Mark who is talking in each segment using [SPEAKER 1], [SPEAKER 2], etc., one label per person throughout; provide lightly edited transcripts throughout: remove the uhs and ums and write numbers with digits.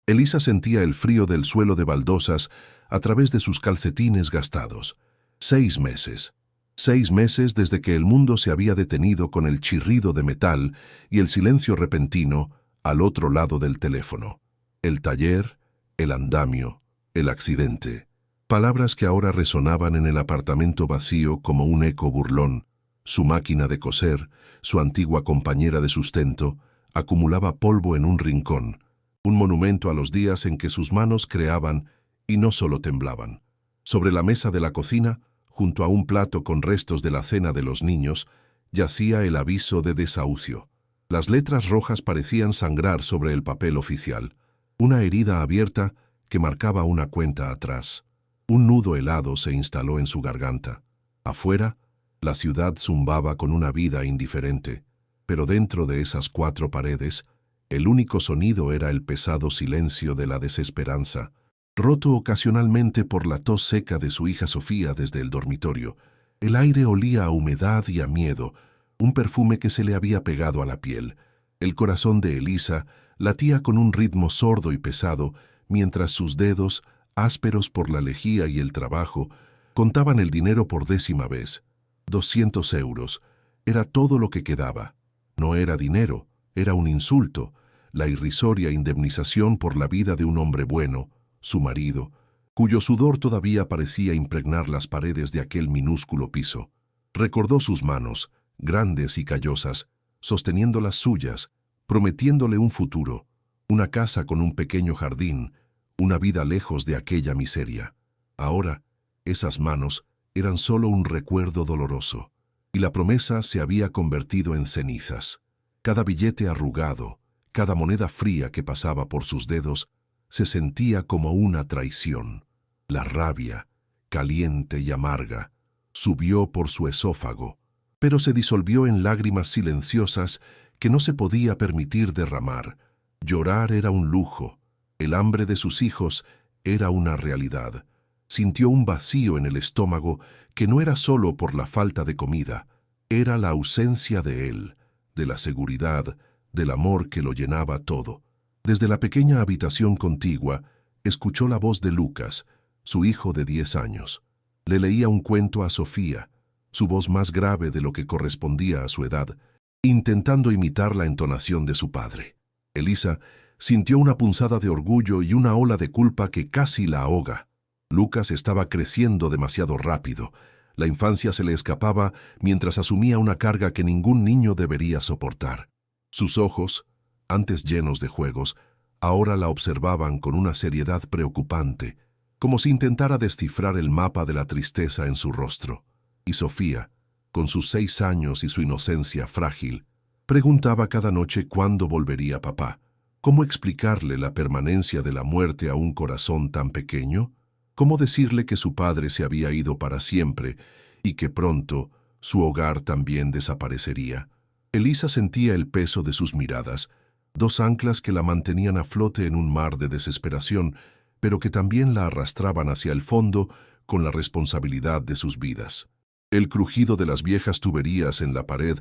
[SPEAKER 1] Elisa sentía el frío del suelo de baldosas a través de sus calcetines gastados. 6 meses. 6 meses desde que el mundo se había detenido con el chirrido de metal y el silencio repentino al otro lado del teléfono. El taller, el andamio, el accidente. Palabras que ahora resonaban en el apartamento vacío como un eco burlón. Su máquina de coser, su antigua compañera de sustento, acumulaba polvo en un rincón, un monumento a los días en que sus manos creaban y no solo temblaban. Sobre la mesa de la cocina, junto a un plato con restos de la cena de los niños, yacía el aviso de desahucio. Las letras rojas parecían sangrar sobre el papel oficial. Una herida abierta que marcaba una cuenta atrás. Un nudo helado se instaló en su garganta. Afuera, la ciudad zumbaba con una vida indiferente, pero dentro de esas 4 paredes, el único sonido era el pesado silencio de la desesperanza, roto ocasionalmente por la tos seca de su hija Sofía desde el dormitorio. El aire olía a humedad y a miedo, un perfume que se le había pegado a la piel. El corazón de Elisa latía con un ritmo sordo y pesado, mientras sus dedos, ásperos por la lejía y el trabajo, contaban el dinero por 10ª vez. 200 euros. Era todo lo que quedaba. No era dinero, era un insulto, la irrisoria indemnización por la vida de un hombre bueno, su marido, cuyo sudor todavía parecía impregnar las paredes de aquel minúsculo piso. Recordó sus manos, grandes y callosas, sosteniendo las suyas, prometiéndole un futuro, una casa con un pequeño jardín, una vida lejos de aquella miseria. Ahora, esas manos eran solo un recuerdo doloroso, y la promesa se había convertido en cenizas. Cada billete arrugado, cada moneda fría que pasaba por sus dedos, se sentía como una traición. La rabia, caliente y amarga, subió por su esófago, pero se disolvió en lágrimas silenciosas que no se podía permitir derramar. Llorar era un lujo, el hambre de sus hijos era una realidad. Sintió un vacío en el estómago que no era solo por la falta de comida, era la ausencia de él, de la seguridad, del amor que lo llenaba todo. Desde la pequeña habitación contigua, escuchó la voz de Lucas, su hijo de 10 años. Le leía un cuento a Sofía, su voz más grave de lo que correspondía a su edad, intentando imitar la entonación de su padre. Elisa sintió una punzada de orgullo y una ola de culpa que casi la ahoga. Lucas estaba creciendo demasiado rápido. La infancia se le escapaba mientras asumía una carga que ningún niño debería soportar. Sus ojos, antes llenos de juegos, ahora la observaban con una seriedad preocupante, como si intentara descifrar el mapa de la tristeza en su rostro. Y Sofía, con sus 6 años y su inocencia frágil, preguntaba cada noche cuándo volvería papá. ¿Cómo explicarle la permanencia de la muerte a un corazón tan pequeño? ¿Cómo decirle que su padre se había ido para siempre y que pronto su hogar también desaparecería? Elisa sentía el peso de sus miradas, 2 anclas que la mantenían a flote en un mar de desesperación, pero que también la arrastraban hacia el fondo con la responsabilidad de sus vidas. El crujido de las viejas tuberías en la pared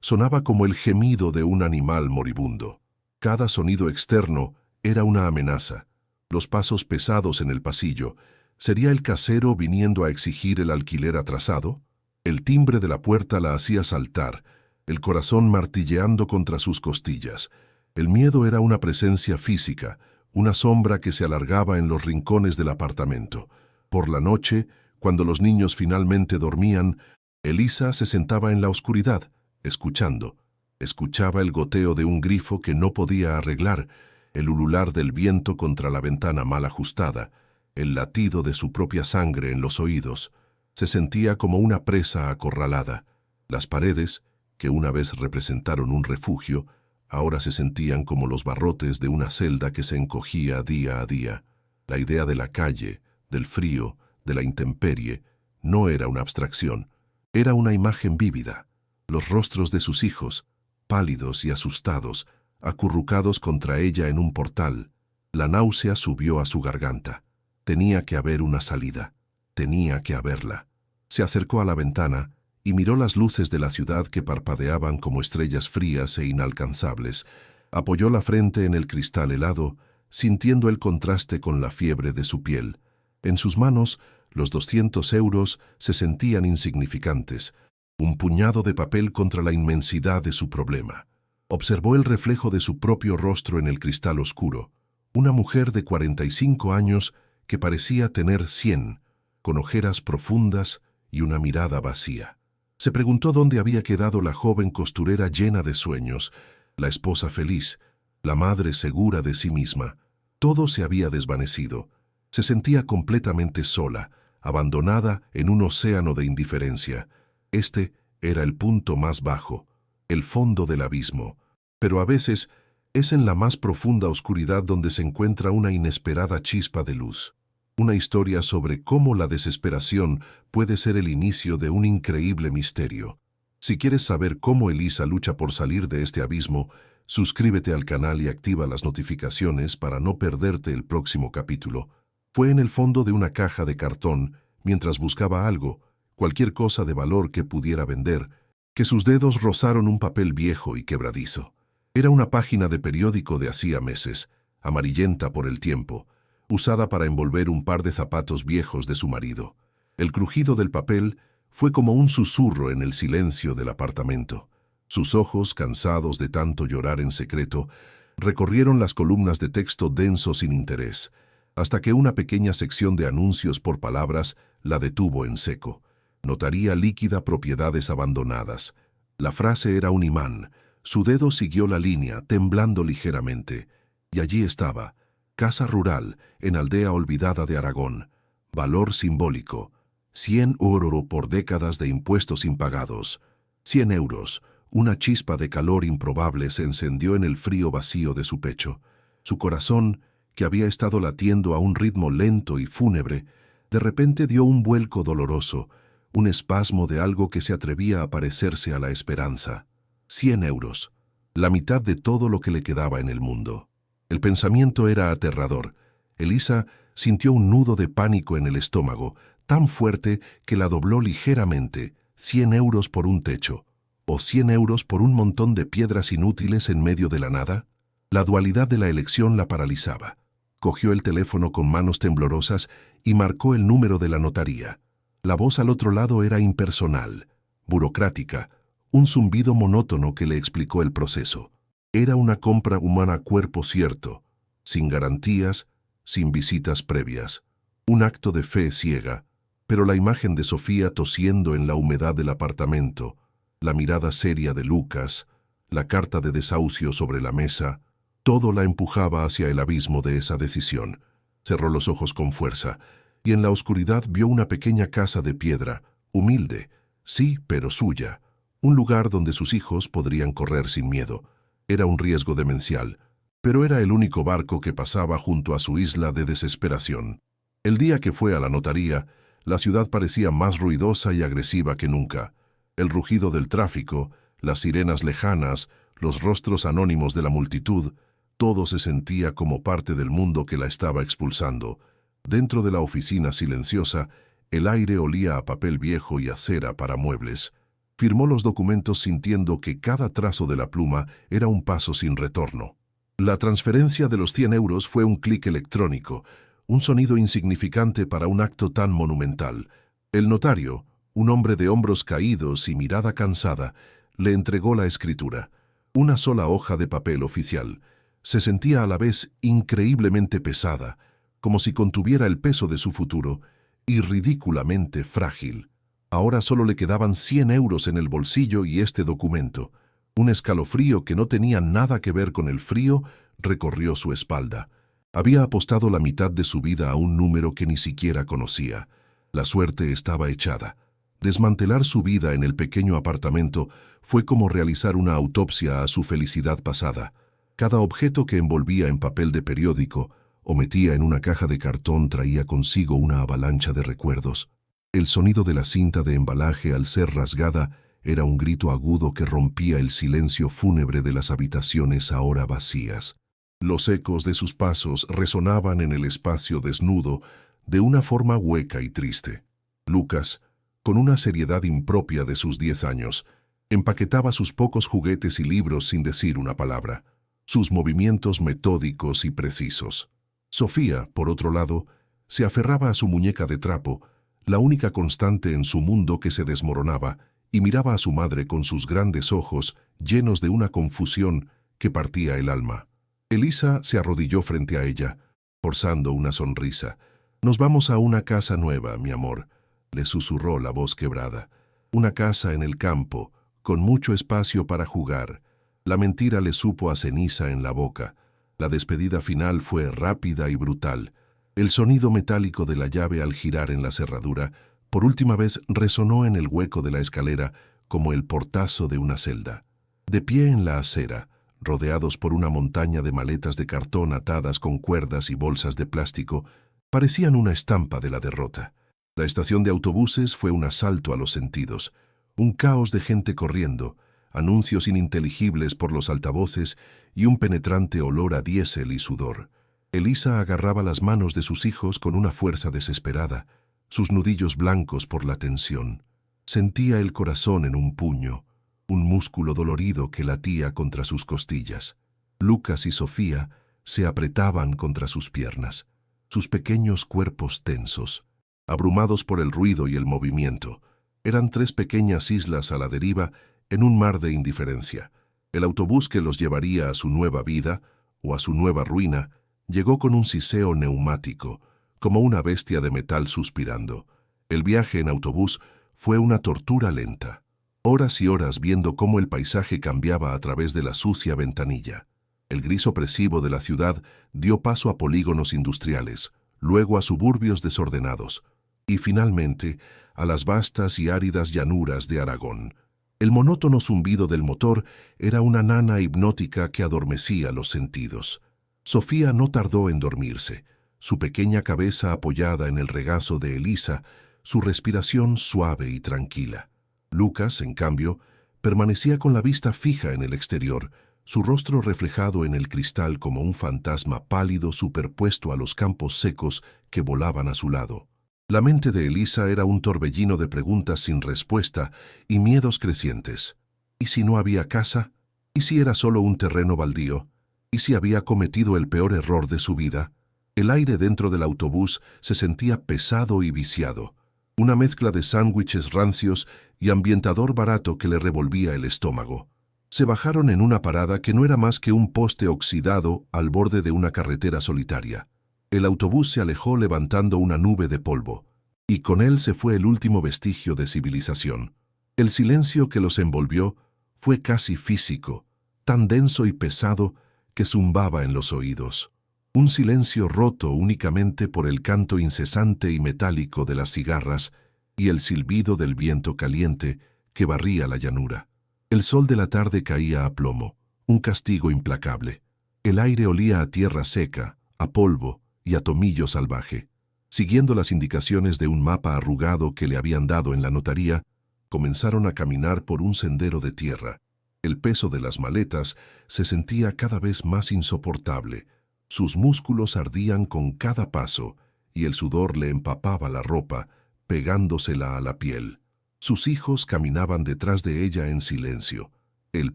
[SPEAKER 1] sonaba como el gemido de un animal moribundo. Cada sonido externo era una amenaza. Los pasos pesados en el pasillo. ¿Sería el casero viniendo a exigir el alquiler atrasado? El timbre de la puerta la hacía saltar, el corazón martilleando contra sus costillas. El miedo era una presencia física, una sombra que se alargaba en los rincones del apartamento. Por la noche, cuando los niños finalmente dormían, Elisa se sentaba en la oscuridad, escuchando. Escuchaba el goteo de un grifo que no podía arreglar, el ulular del viento contra la ventana mal ajustada, el latido de su propia sangre en los oídos. Se sentía como una presa acorralada. Las paredes, que una vez representaron un refugio, ahora se sentían como los barrotes de una celda que se encogía día a día. La idea de la calle, del frío, de la intemperie, no era una abstracción, era una imagen vívida. Los rostros de sus hijos, pálidos y asustados, acurrucados contra ella en un portal. La náusea subió a su garganta. Tenía que haber una salida. Tenía que haberla. Se acercó a la ventana y miró las luces de la ciudad que parpadeaban como estrellas frías e inalcanzables. Apoyó la frente en el cristal helado, sintiendo el contraste con la fiebre de su piel. En sus manos, los 200 euros se sentían insignificantes, un puñado de papel contra la inmensidad de su problema. Observó el reflejo de su propio rostro en el cristal oscuro, una mujer de 45 años que parecía tener 100, con ojeras profundas y una mirada vacía. Se preguntó dónde había quedado la joven costurera llena de sueños, la esposa feliz, la madre segura de sí misma. Todo se había desvanecido. Se sentía completamente sola, abandonada en un océano de indiferencia. Este era el punto más bajo, el fondo del abismo. Pero a veces es en la más profunda oscuridad donde se encuentra una inesperada chispa de luz. Una historia sobre cómo la desesperación puede ser el inicio de un increíble misterio. Si quieres saber cómo Elisa lucha por salir de este abismo, suscríbete al canal y activa las notificaciones para no perderte el próximo capítulo. Fue en el fondo de una caja de cartón, mientras buscaba algo, cualquier cosa de valor que pudiera vender, que sus dedos rozaron un papel viejo y quebradizo. Era una página de periódico de hacía meses, amarillenta por el tiempo, usada para envolver un par de zapatos viejos de su marido. El crujido del papel fue como un susurro en el silencio del apartamento. Sus ojos, cansados de tanto llorar en secreto, recorrieron las columnas de texto denso sin interés, hasta que una pequeña sección de anuncios por palabras la detuvo en seco. Notaría líquida propiedades abandonadas. La frase era un imán. Su dedo siguió la línea, temblando ligeramente. Y allí estaba: casa rural, en aldea olvidada de Aragón. Valor simbólico: 100 oro por décadas de impuestos impagados. 100 euros. Una chispa de calor improbable se encendió en el frío vacío de su pecho. Su corazón, que había estado latiendo a un ritmo lento y fúnebre, de repente dio un vuelco doloroso, un espasmo de algo que se atrevía a parecerse a la esperanza. 100 euros. La mitad de todo lo que le quedaba en el mundo. El pensamiento era aterrador. Elisa sintió un nudo de pánico en el estómago, tan fuerte que la dobló ligeramente. 100 euros por un techo. ¿O 100 euros por un montón de piedras inútiles en medio de la nada? La dualidad de la elección la paralizaba. Cogió el teléfono con manos temblorosas y marcó el número de la notaría. La voz al otro lado era impersonal, burocrática, un zumbido monótono que le explicó el proceso. Era una compra humana a cuerpo cierto, sin garantías, sin visitas previas. Un acto de fe ciega, pero la imagen de Sofía tosiendo en la humedad del apartamento, la mirada seria de Lucas, la carta de desahucio sobre la mesa, todo la empujaba hacia el abismo de esa decisión. Cerró los ojos con fuerza, y en la oscuridad vio una pequeña casa de piedra, humilde, sí, pero suya, un lugar donde sus hijos podrían correr sin miedo. Era un riesgo demencial, pero era el único barco que pasaba junto a su isla de desesperación. El día que fue a la notaría, la ciudad parecía más ruidosa y agresiva que nunca. El rugido del tráfico, las sirenas lejanas, los rostros anónimos de la multitud, todo se sentía como parte del mundo que la estaba expulsando. Dentro de la oficina silenciosa, el aire olía a papel viejo y a cera para muebles. Firmó los documentos sintiendo que cada trazo de la pluma era un paso sin retorno. La transferencia de los 100 euros fue un clic electrónico, un sonido insignificante para un acto tan monumental. El notario, un hombre de hombros caídos y mirada cansada, le entregó la escritura. Una sola hoja de papel oficial. Se sentía a la vez increíblemente pesada, como si contuviera el peso de su futuro, y ridículamente frágil. Ahora solo le quedaban 100 euros en el bolsillo y este documento. Un escalofrío que no tenía nada que ver con el frío recorrió su espalda. Había apostado la mitad de su vida a un número que ni siquiera conocía. La suerte estaba echada. Desmantelar su vida en el pequeño apartamento fue como realizar una autopsia a su felicidad pasada. Cada objeto que envolvía en papel de periódico o metía en una caja de cartón traía consigo una avalancha de recuerdos. El sonido de la cinta de embalaje al ser rasgada era un grito agudo que rompía el silencio fúnebre de las habitaciones ahora vacías. Los ecos de sus pasos resonaban en el espacio desnudo de una forma hueca y triste. Lucas, con una seriedad impropia de sus 10 años, empaquetaba sus pocos juguetes y libros sin decir una palabra. sus movimientos metódicos y precisos. Sofía, por otro lado, se aferraba a su muñeca de trapo, la única constante en su mundo que se desmoronaba, y miraba a su madre con sus grandes ojos llenos de una confusión que partía el alma. Elisa se arrodilló frente a ella, forzando una sonrisa. «Nos vamos a una casa nueva, mi amor», le susurró la voz quebrada. «Una casa en el campo, con mucho espacio para jugar». La mentira le supo a ceniza en la boca. La despedida final fue rápida y brutal. El sonido metálico de la llave al girar en la cerradura por última vez resonó en el hueco de la escalera como el portazo de una celda. De pie en la acera, rodeados por una montaña de maletas de cartón atadas con cuerdas y bolsas de plástico, parecían una estampa de la derrota. La estación de autobuses fue un asalto a los sentidos, un caos de gente corriendo, anuncios ininteligibles por los altavoces y un penetrante olor a diésel y sudor. Elisa agarraba las manos de sus hijos con una fuerza desesperada, sus nudillos blancos por la tensión. Sentía el corazón en un puño, un músculo dolorido que latía contra sus costillas. Lucas y Sofía se apretaban contra sus piernas, sus pequeños cuerpos tensos, abrumados por el ruido y el movimiento. Eran tres pequeñas islas a la deriva en un mar de indiferencia. El autobús que los llevaría a su nueva vida o a su nueva ruina llegó con un siseo neumático, como una bestia de metal suspirando. El viaje en autobús fue una tortura lenta. Horas y horas viendo cómo el paisaje cambiaba a través de la sucia ventanilla. El gris opresivo de la ciudad dio paso a polígonos industriales, luego a suburbios desordenados, y finalmente a las vastas y áridas llanuras de Aragón. El monótono zumbido del motor era una nana hipnótica que adormecía los sentidos. Sofía no tardó en dormirse, su pequeña cabeza apoyada en el regazo de Elisa, su respiración suave y tranquila. Lucas, en cambio, permanecía con la vista fija en el exterior, su rostro reflejado en el cristal como un fantasma pálido superpuesto a los campos secos que volaban a su lado. La mente de Elisa era un torbellino de preguntas sin respuesta y miedos crecientes. ¿Y si no había casa? ¿Y si era solo un terreno baldío? ¿Y si había cometido el peor error de su vida? El aire dentro del autobús se sentía pesado y viciado, una mezcla de sándwiches rancios y ambientador barato que le revolvía el estómago. Se bajaron en una parada que no era más que un poste oxidado al borde de una carretera solitaria. El autobús se alejó levantando una nube de polvo, y con él se fue el último vestigio de civilización. El silencio que los envolvió fue casi físico, tan denso y pesado que zumbaba en los oídos. Un silencio roto únicamente por el canto incesante y metálico de las cigarras y el silbido del viento caliente que barría la llanura. El sol de la tarde caía a plomo, un castigo implacable. El aire olía a tierra seca, a polvo y a tomillo salvaje. Siguiendo las indicaciones de un mapa arrugado que le habían dado en la notaría, comenzaron a caminar por un sendero de tierra. El peso de las maletas se sentía cada vez más insoportable. Sus músculos ardían con cada paso y el sudor le empapaba la ropa, pegándosela a la piel. Sus hijos caminaban detrás de ella en silencio, el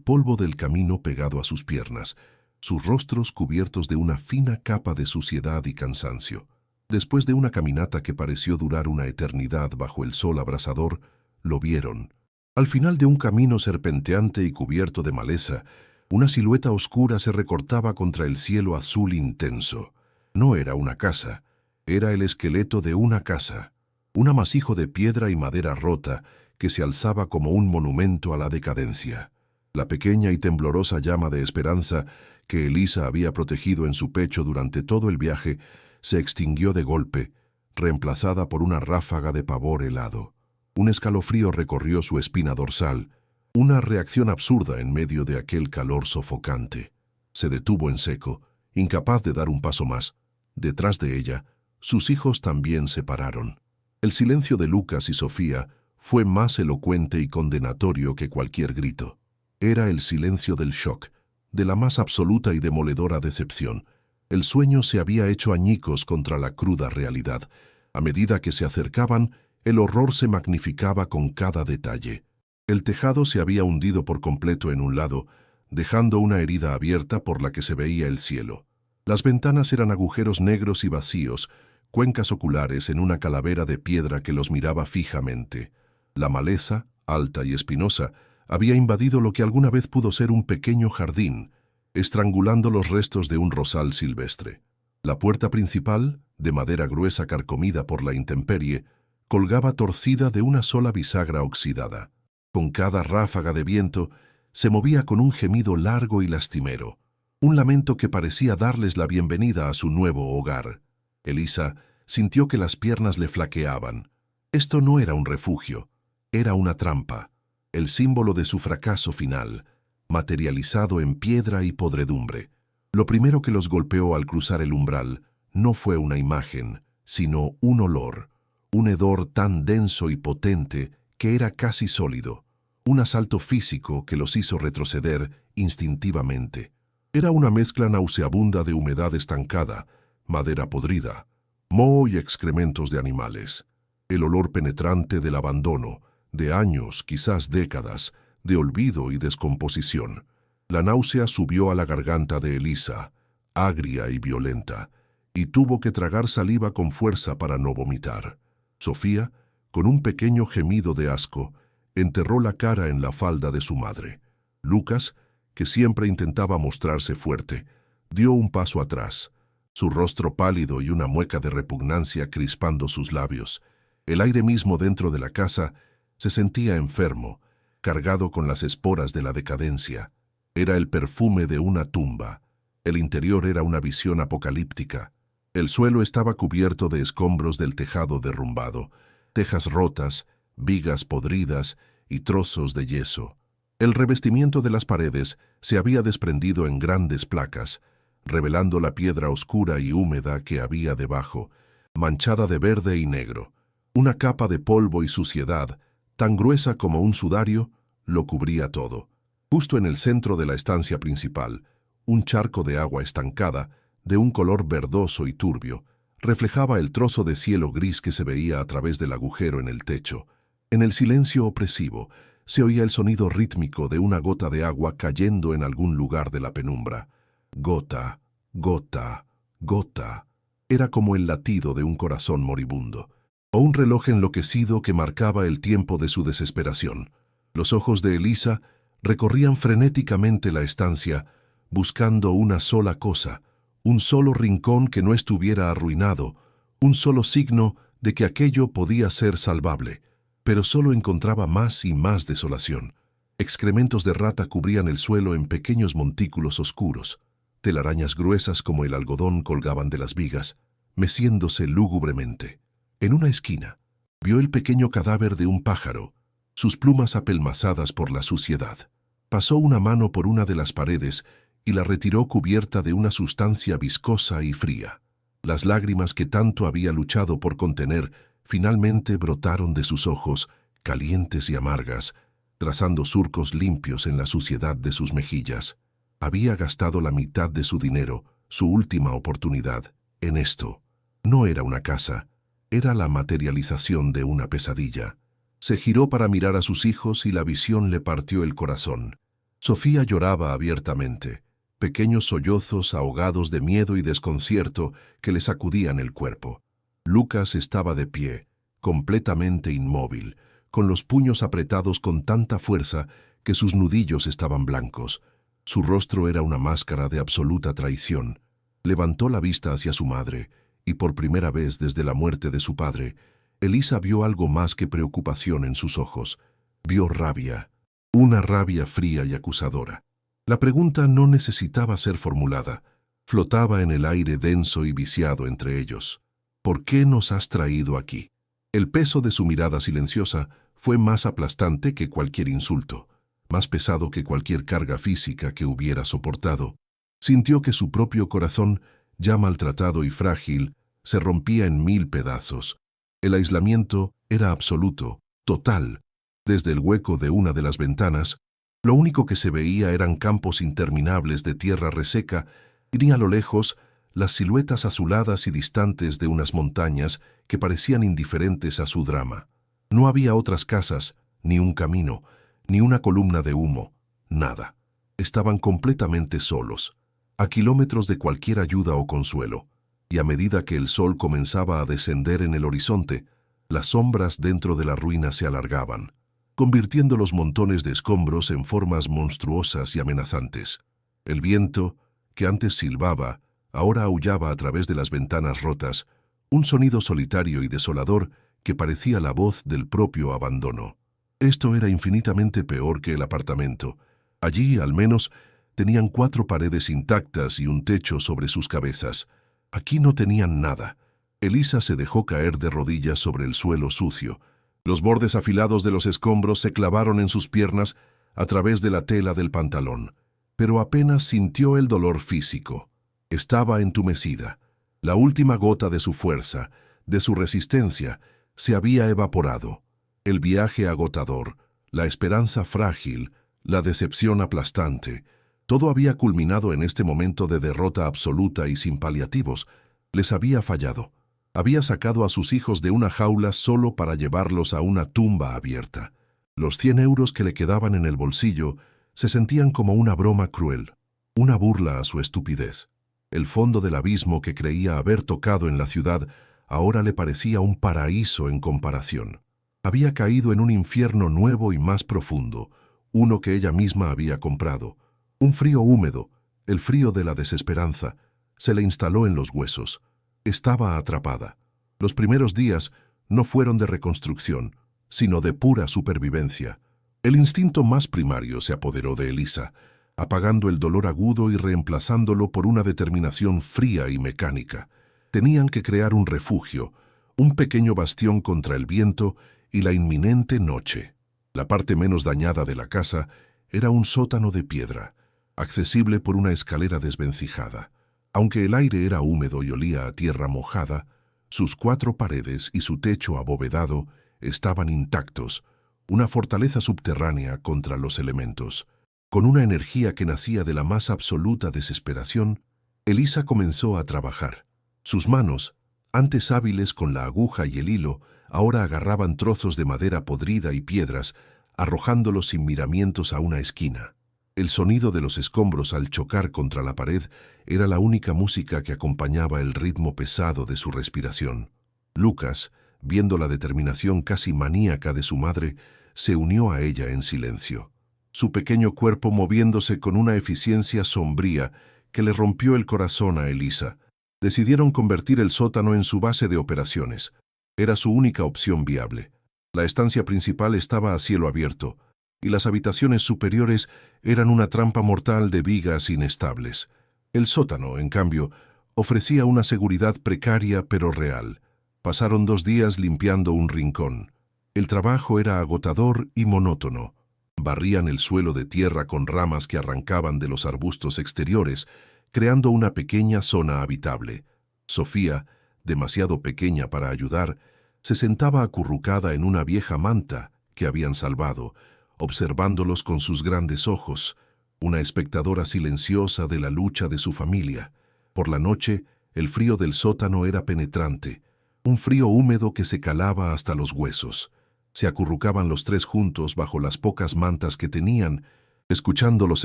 [SPEAKER 1] polvo del camino pegado a sus piernas, sus rostros cubiertos de una fina capa de suciedad y cansancio. Después de una caminata que pareció durar una eternidad bajo el sol abrasador, lo vieron. Al final de un camino serpenteante y cubierto de maleza, una silueta oscura se recortaba contra el cielo azul intenso. No era una casa, era el esqueleto de una casa, un amasijo de piedra y madera rota que se alzaba como un monumento a la decadencia. La pequeña y temblorosa llama de esperanza que Elisa había protegido en su pecho durante todo el viaje se extinguió de golpe, reemplazada por una ráfaga de pavor helado. Un escalofrío recorrió su espina dorsal, una reacción absurda en medio de aquel calor sofocante. Se detuvo en seco, incapaz de dar un paso más. Detrás de ella, sus hijos también se pararon. El silencio de Lucas y Sofía fue más elocuente y condenatorio que cualquier grito. Era el silencio del shock, de la más absoluta y demoledora decepción. El sueño se había hecho añicos contra la cruda realidad. A medida que se acercaban, el horror se magnificaba con cada detalle. El tejado se había hundido por completo en un lado, dejando una herida abierta por la que se veía el cielo. Las ventanas eran agujeros negros y vacíos, cuencas oculares en una calavera de piedra que los miraba fijamente. La maleza, alta y espinosa, había invadido lo que alguna vez pudo ser un pequeño jardín, estrangulando los restos de un rosal silvestre. La puerta principal, de madera gruesa carcomida por la intemperie, colgaba torcida de una sola bisagra oxidada. Con cada ráfaga de viento, se movía con un gemido largo y lastimero, un lamento que parecía darles la bienvenida a su nuevo hogar. Elisa sintió que las piernas le flaqueaban. Esto no era un refugio, era una trampa, el símbolo de su fracaso final, materializado en piedra y podredumbre. Lo primero que los golpeó al cruzar el umbral no fue una imagen, sino un olor, un hedor tan denso y potente que era casi sólido, un asalto físico que los hizo retroceder instintivamente. Era una mezcla nauseabunda de humedad estancada, madera podrida, moho y excrementos de animales. El olor penetrante del abandono, de años, quizás décadas, de olvido y descomposición. La náusea subió a la garganta de Elisa, agria y violenta, y tuvo que tragar saliva con fuerza para no vomitar. Sofía, con un pequeño gemido de asco, enterró la cara en la falda de su madre. Lucas, que siempre intentaba mostrarse fuerte, dio un paso atrás, su rostro pálido y una mueca de repugnancia crispando sus labios. El aire mismo dentro de la casa se sentía enfermo, cargado con las esporas de la decadencia. Era el perfume de una tumba. El interior era una visión apocalíptica. El suelo estaba cubierto de escombros del tejado derrumbado, tejas rotas, vigas podridas y trozos de yeso. El revestimiento de las paredes se había desprendido en grandes placas, revelando la piedra oscura y húmeda que había debajo, manchada de verde y negro. Una capa de polvo y suciedad, tan gruesa como un sudario, lo cubría todo. Justo en el centro de la estancia principal, un charco de agua estancada, de un color verdoso y turbio, reflejaba el trozo de cielo gris que se veía a través del agujero en el techo. En el silencio opresivo, se oía el sonido rítmico de una gota de agua cayendo en algún lugar de la penumbra. Gota, gota, gota. Era como el latido de un corazón moribundo, o un reloj enloquecido que marcaba el tiempo de su desesperación. Los ojos de Elisa recorrían frenéticamente la estancia, buscando una sola cosa, un solo rincón que no estuviera arruinado, un solo signo de que aquello podía ser salvable. Pero solo encontraba más y más desolación. Excrementos de rata cubrían el suelo en pequeños montículos oscuros. Telarañas gruesas como el algodón colgaban de las vigas, meciéndose lúgubremente. En una esquina, vio el pequeño cadáver de un pájaro, sus plumas apelmazadas por la suciedad. Pasó una mano por una de las paredes y la retiró cubierta de una sustancia viscosa y fría. Las lágrimas que tanto había luchado por contener finalmente brotaron de sus ojos, calientes y amargas, trazando surcos limpios en la suciedad de sus mejillas. Había gastado la mitad de su dinero, su última oportunidad, en esto. No era una casa, era la materialización de una pesadilla. Se giró para mirar a sus hijos y la visión le partió el corazón. Sofía lloraba abiertamente, pequeños sollozos ahogados de miedo y desconcierto que le sacudían el cuerpo. Lucas estaba de pie, completamente inmóvil, con los puños apretados con tanta fuerza que sus nudillos estaban blancos. Su rostro era una máscara de absoluta traición. Levantó la vista hacia su madre, y por primera vez desde la muerte de su padre, Elisa vio algo más que preocupación en sus ojos. Vio rabia, una rabia fría y acusadora. La pregunta no necesitaba ser formulada, flotaba en el aire denso y viciado entre ellos. ¿Por qué nos has traído aquí? El peso de su mirada silenciosa fue más aplastante que cualquier insulto, más pesado que cualquier carga física que hubiera soportado. Sintió que su propio corazón, ya maltratado y frágil, se rompía en 1000 pedazos. El aislamiento era absoluto, total. Desde el hueco de una de las ventanas, lo único que se veía eran campos interminables de tierra reseca y ni a lo lejos las siluetas azuladas y distantes de unas montañas que parecían indiferentes a su drama. No había otras casas, ni un camino, ni una columna de humo, nada. Estaban completamente solos, a kilómetros de cualquier ayuda o consuelo, y a medida que el sol comenzaba a descender en el horizonte, las sombras dentro de la ruina se alargaban, convirtiendo los montones de escombros en formas monstruosas y amenazantes. El viento, que antes silbaba, ahora aullaba a través de las ventanas rotas, un sonido solitario y desolador que parecía la voz del propio abandono. Esto era infinitamente peor que el apartamento. Allí, al menos, tenían 4 paredes intactas y un techo sobre sus cabezas. Aquí no tenían nada. Elisa se dejó caer de rodillas sobre el suelo sucio. Los bordes afilados de los escombros se clavaron en sus piernas a través de la tela del pantalón, pero apenas sintió el dolor físico. Estaba entumecida. La última gota de su fuerza, de su resistencia, se había evaporado. El viaje agotador, la esperanza frágil, la decepción aplastante, todo había culminado en este momento de derrota absoluta y sin paliativos. Les había fallado. Había sacado a sus hijos de una jaula solo para llevarlos a una tumba abierta. Los 100 euros que le quedaban en el bolsillo se sentían como una broma cruel, una burla a su estupidez. El fondo del abismo que creía haber tocado en la ciudad ahora le parecía un paraíso en comparación. Había caído en un infierno nuevo y más profundo, uno que ella misma había comprado. Un frío húmedo, el frío de la desesperanza, se le instaló en los huesos. Estaba atrapada. Los primeros días no fueron de reconstrucción, sino de pura supervivencia. El instinto más primario se apoderó de Elisa, apagando el dolor agudo y reemplazándolo por una determinación fría y mecánica. Tenían que crear un refugio, un pequeño bastión contra el viento y la inminente noche. La parte menos dañada de la casa era un sótano de piedra, accesible por una escalera desvencijada. Aunque el aire era húmedo y olía a tierra mojada, sus 4 paredes y su techo abovedado estaban intactos, una fortaleza subterránea contra los elementos. Con una energía que nacía de la más absoluta desesperación, Elisa comenzó a trabajar. Sus manos, antes hábiles con la aguja y el hilo, ahora agarraban trozos de madera podrida y piedras, arrojándolos sin miramientos a una esquina. El sonido de los escombros al chocar contra la pared era la única música que acompañaba el ritmo pesado de su respiración. Lucas, viendo la determinación casi maníaca de su madre, se unió a ella en silencio. Su pequeño cuerpo moviéndose con una eficiencia sombría que le rompió el corazón a Elisa. Decidieron convertir el sótano en su base de operaciones. Era su única opción viable. La estancia principal estaba a cielo abierto, y las habitaciones superiores eran una trampa mortal de vigas inestables. El sótano, en cambio, ofrecía una seguridad precaria pero real. Pasaron 2 días limpiando un rincón. El trabajo era agotador y monótono. Barrían el suelo de tierra con ramas que arrancaban de los arbustos exteriores, creando una pequeña zona habitable. Sofía, demasiado pequeña para ayudar, se sentaba acurrucada en una vieja manta que habían salvado, observándolos con sus grandes ojos, una espectadora silenciosa de la lucha de su familia. Por la noche, el frío del sótano era penetrante, un frío húmedo que se calaba hasta los huesos. Se acurrucaban los 3 juntos bajo las pocas mantas que tenían, escuchando los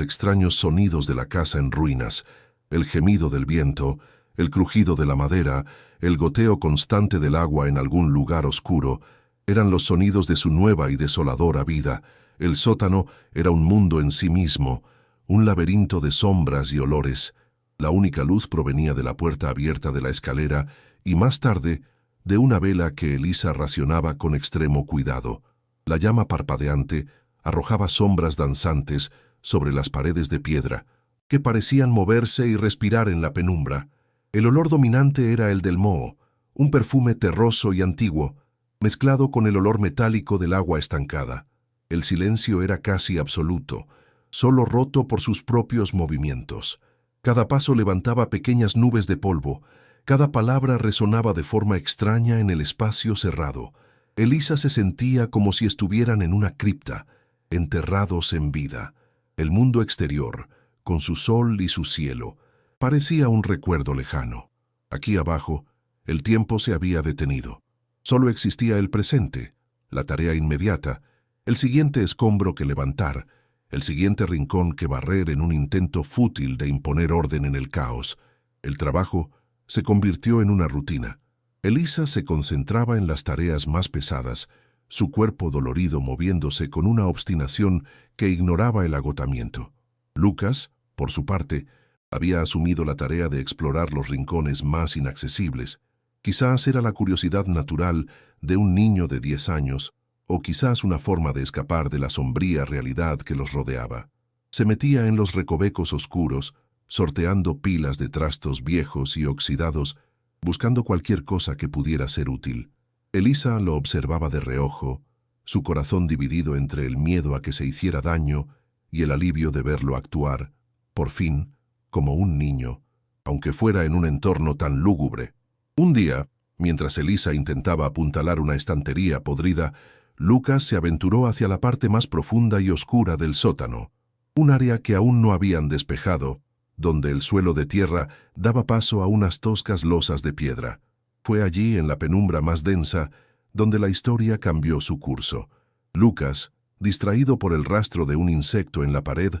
[SPEAKER 1] extraños sonidos de la casa en ruinas, el gemido del viento, el crujido de la madera, el goteo constante del agua en algún lugar oscuro. Eran los sonidos de su nueva y desoladora vida. El sótano era un mundo en sí mismo, un laberinto de sombras y olores. La única luz provenía de la puerta abierta de la escalera y, más tarde, de una vela que Elisa racionaba con extremo cuidado. La llama parpadeante arrojaba sombras danzantes sobre las paredes de piedra, que parecían moverse y respirar en la penumbra. El olor dominante era el del moho, un perfume terroso y antiguo, mezclado con el olor metálico del agua estancada. El silencio era casi absoluto, solo roto por sus propios movimientos. Cada paso levantaba pequeñas nubes de polvo, cada palabra resonaba de forma extraña en el espacio cerrado. Elisa se sentía como si estuvieran en una cripta, enterrados en vida. El mundo exterior, con su sol y su cielo, parecía un recuerdo lejano. Aquí abajo, el tiempo se había detenido. Solo existía el presente, la tarea inmediata, el siguiente escombro que levantar, el siguiente rincón que barrer en un intento fútil de imponer orden en el caos. El trabajo se convirtió en una rutina. Elisa se concentraba en las tareas más pesadas, su cuerpo dolorido moviéndose con una obstinación que ignoraba el agotamiento. Lucas, por su parte, había asumido la tarea de explorar los rincones más inaccesibles. Quizás era la curiosidad natural de un niño de 10 años, o quizás una forma de escapar de la sombría realidad que los rodeaba. Se metía en los recovecos oscuros, sorteando pilas de trastos viejos y oxidados, buscando cualquier cosa que pudiera ser útil. Elisa lo observaba de reojo, su corazón dividido entre el miedo a que se hiciera daño y el alivio de verlo actuar, por fin, como un niño, aunque fuera en un entorno tan lúgubre. Un día, mientras Elisa intentaba apuntalar una estantería podrida, Lucas se aventuró hacia la parte más profunda y oscura del sótano, un área que aún no habían despejado, donde el suelo de tierra daba paso a unas toscas losas de piedra. Fue allí, en la penumbra más densa, donde la historia cambió su curso. Lucas, distraído por el rastro de un insecto en la pared,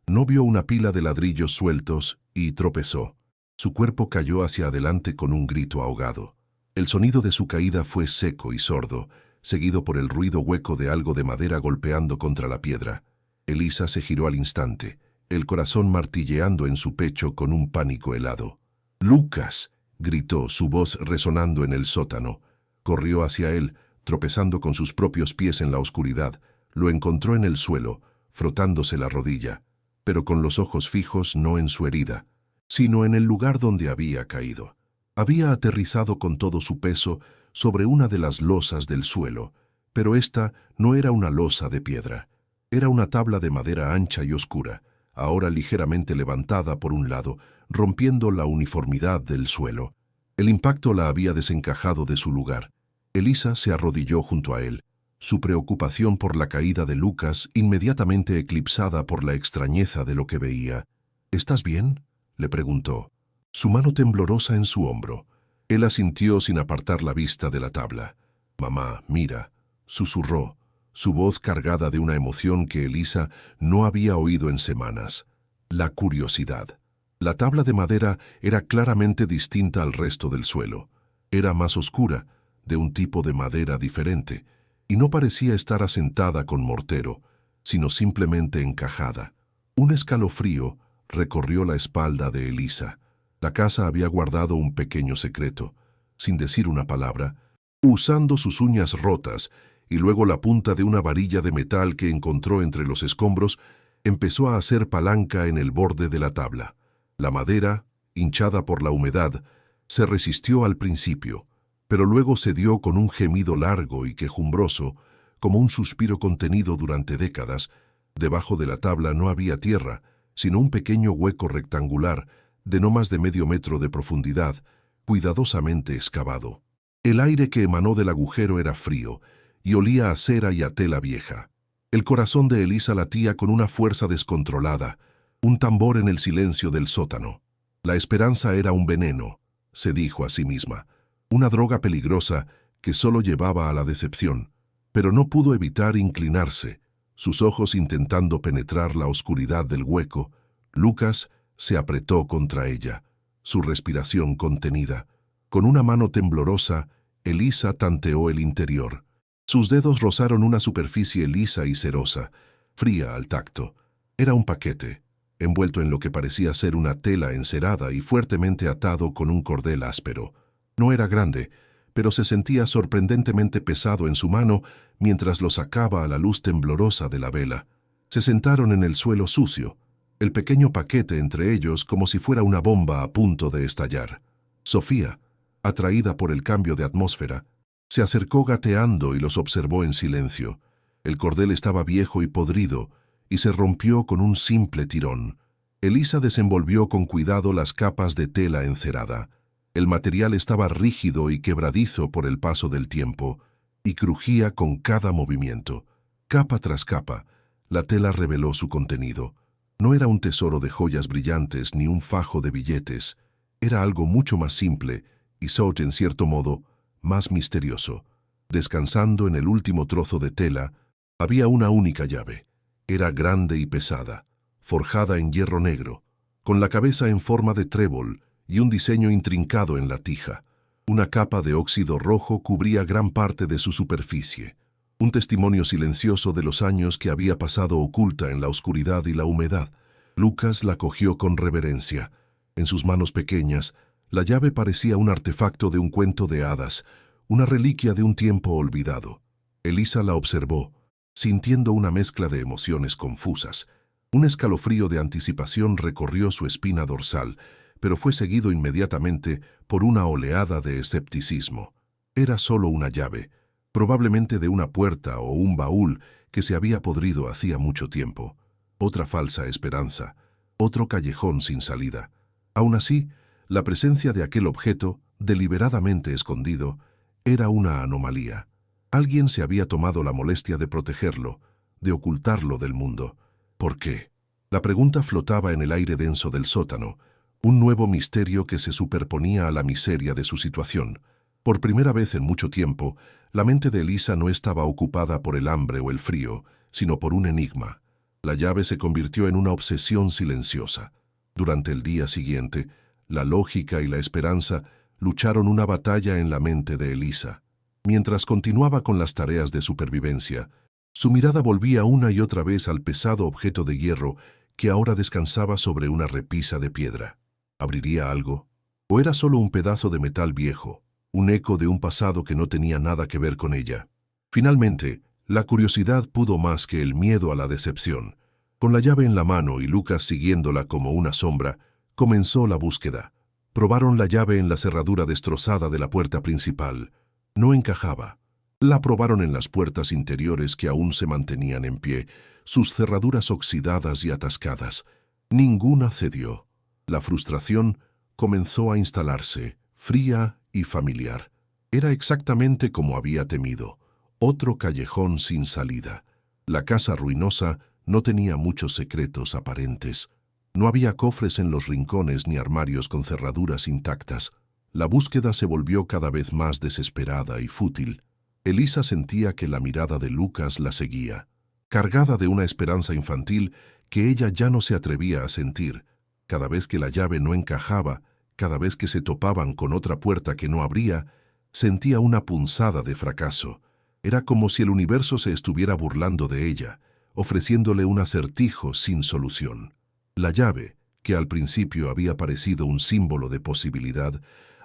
[SPEAKER 1] no vio una pila de ladrillos sueltos y tropezó. Su cuerpo cayó hacia adelante con un grito ahogado. El sonido de su caída fue seco y sordo, seguido por el ruido hueco de algo de madera golpeando contra la piedra. Elisa se giró al instante, el corazón martilleando en su pecho con un pánico helado. «¡Lucas!», gritó, su voz resonando en el sótano. Corrió hacia él, tropezando con sus propios pies en la oscuridad. Lo encontró en el suelo, frotándose la rodilla, pero con los ojos fijos no en su herida, sino en el lugar donde había caído. Había aterrizado con todo su peso sobre una de las losas del suelo, pero esta no era una losa de piedra. Era una tabla de madera ancha y oscura, ahora ligeramente levantada por un lado, rompiendo la uniformidad del suelo. El impacto la había desencajado de su lugar. Elisa se arrodilló junto a él, su preocupación por la caída de Lucas inmediatamente eclipsada por la extrañeza de lo que veía. «¿Estás bien?», le preguntó, su mano temblorosa en su hombro. Él asintió sin apartar la vista de la tabla. «Mamá, mira», susurró, su voz cargada de una emoción que Elisa no había oído en semanas. La curiosidad. La tabla de madera era claramente distinta al resto del suelo. Era más oscura, de un tipo de madera diferente, y no parecía estar asentada con mortero, sino simplemente encajada. Un escalofrío recorrió la espalda de Elisa. La casa había guardado un pequeño secreto. Sin decir una palabra, usando sus uñas rotas y luego la punta de una varilla de metal que encontró entre los escombros, empezó a hacer palanca en el borde de la tabla. La madera, hinchada por la humedad, se resistió al principio, pero luego cedió con un gemido largo y quejumbroso, como un suspiro contenido durante décadas. Debajo de la tabla no había tierra, sino un pequeño hueco rectangular, de no más de medio metro de profundidad, cuidadosamente excavado. El aire que emanó del agujero era frío, y olía a cera y a tela vieja. El corazón de Elisa latía con una fuerza descontrolada, un tambor en el silencio del sótano. La esperanza era un veneno, se dijo a sí misma, una droga peligrosa que solo llevaba a la decepción, pero no pudo evitar inclinarse, sus ojos intentando penetrar la oscuridad del hueco. Lucas se apretó contra ella, su respiración contenida. Con una mano temblorosa, Elisa tanteó el interior. Sus dedos rozaron una superficie lisa y cerosa, fría al tacto. Era un paquete, envuelto en lo que parecía ser una tela encerada y fuertemente atado con un cordel áspero. No era grande, pero se sentía sorprendentemente pesado en su mano mientras lo sacaba a la luz temblorosa de la vela. Se sentaron en el suelo sucio, el pequeño paquete entre ellos como si fuera una bomba a punto de estallar. Sofía, atraída por el cambio de atmósfera, se acercó gateando y los observó en silencio. El cordel estaba viejo y podrido, y se rompió con un simple tirón. Elisa desenvolvió con cuidado las capas de tela encerada. El material estaba rígido y quebradizo por el paso del tiempo, y crujía con cada movimiento. Capa tras capa, la tela reveló su contenido. No era un tesoro de joyas brillantes ni un fajo de billetes. Era algo mucho más simple y, en cierto modo, más misterioso. Descansando en el último trozo de tela, había una única llave. Era grande y pesada, forjada en hierro negro, con la cabeza en forma de trébol y un diseño intrincado en la tija. Una capa de óxido rojo cubría gran parte de su superficie, un testimonio silencioso de los años que había pasado oculta en la oscuridad y la humedad. Lucas la cogió con reverencia. En sus manos pequeñas, la llave parecía un artefacto de un cuento de hadas, una reliquia de un tiempo olvidado. Elisa la observó, sintiendo una mezcla de emociones confusas. Un escalofrío de anticipación recorrió su espina dorsal, pero fue seguido inmediatamente por una oleada de escepticismo. Era solo una llave, probablemente de una puerta o un baúl que se había podrido hacía mucho tiempo. Otra falsa esperanza, otro callejón sin salida. Aún así, la presencia de aquel objeto, deliberadamente escondido, era una anomalía. Alguien se había tomado la molestia de protegerlo, de ocultarlo del mundo. ¿Por qué? La pregunta flotaba en el aire denso del sótano, un nuevo misterio que se superponía a la miseria de su situación. Por primera vez en mucho tiempo, la mente de Elisa no estaba ocupada por el hambre o el frío, sino por un enigma. La llave se convirtió en una obsesión silenciosa. Durante el día siguiente, la lógica y la esperanza lucharon una batalla en la mente de Elisa. Mientras continuaba con las tareas de supervivencia, su mirada volvía una y otra vez al pesado objeto de hierro que ahora descansaba sobre una repisa de piedra. ¿Abriría algo? ¿O era solo un pedazo de metal viejo, un eco de un pasado que no tenía nada que ver con ella? Finalmente, la curiosidad pudo más que el miedo a la decepción. Con la llave en la mano y Lucas siguiéndola como una sombra, comenzó la búsqueda. Probaron la llave en la cerradura destrozada de la puerta principal. No encajaba. La probaron en las puertas interiores que aún se mantenían en pie, sus cerraduras oxidadas y atascadas. Ninguna cedió. La frustración comenzó a instalarse, fría y familiar. Era exactamente como había temido, otro callejón sin salida. La casa ruinosa no tenía muchos secretos aparentes. No había cofres en los rincones ni armarios con cerraduras intactas. La búsqueda se volvió cada vez más desesperada y fútil. Elisa sentía que la mirada de Lucas la seguía, cargada de una esperanza infantil que ella ya no se atrevía a sentir. Cada vez que la llave no encajaba, cada vez que se topaban con otra puerta que no abría, sentía una punzada de fracaso. Era como si el universo se estuviera burlando de ella, ofreciéndole un acertijo sin solución. La llave, que al principio había parecido un símbolo de posibilidad,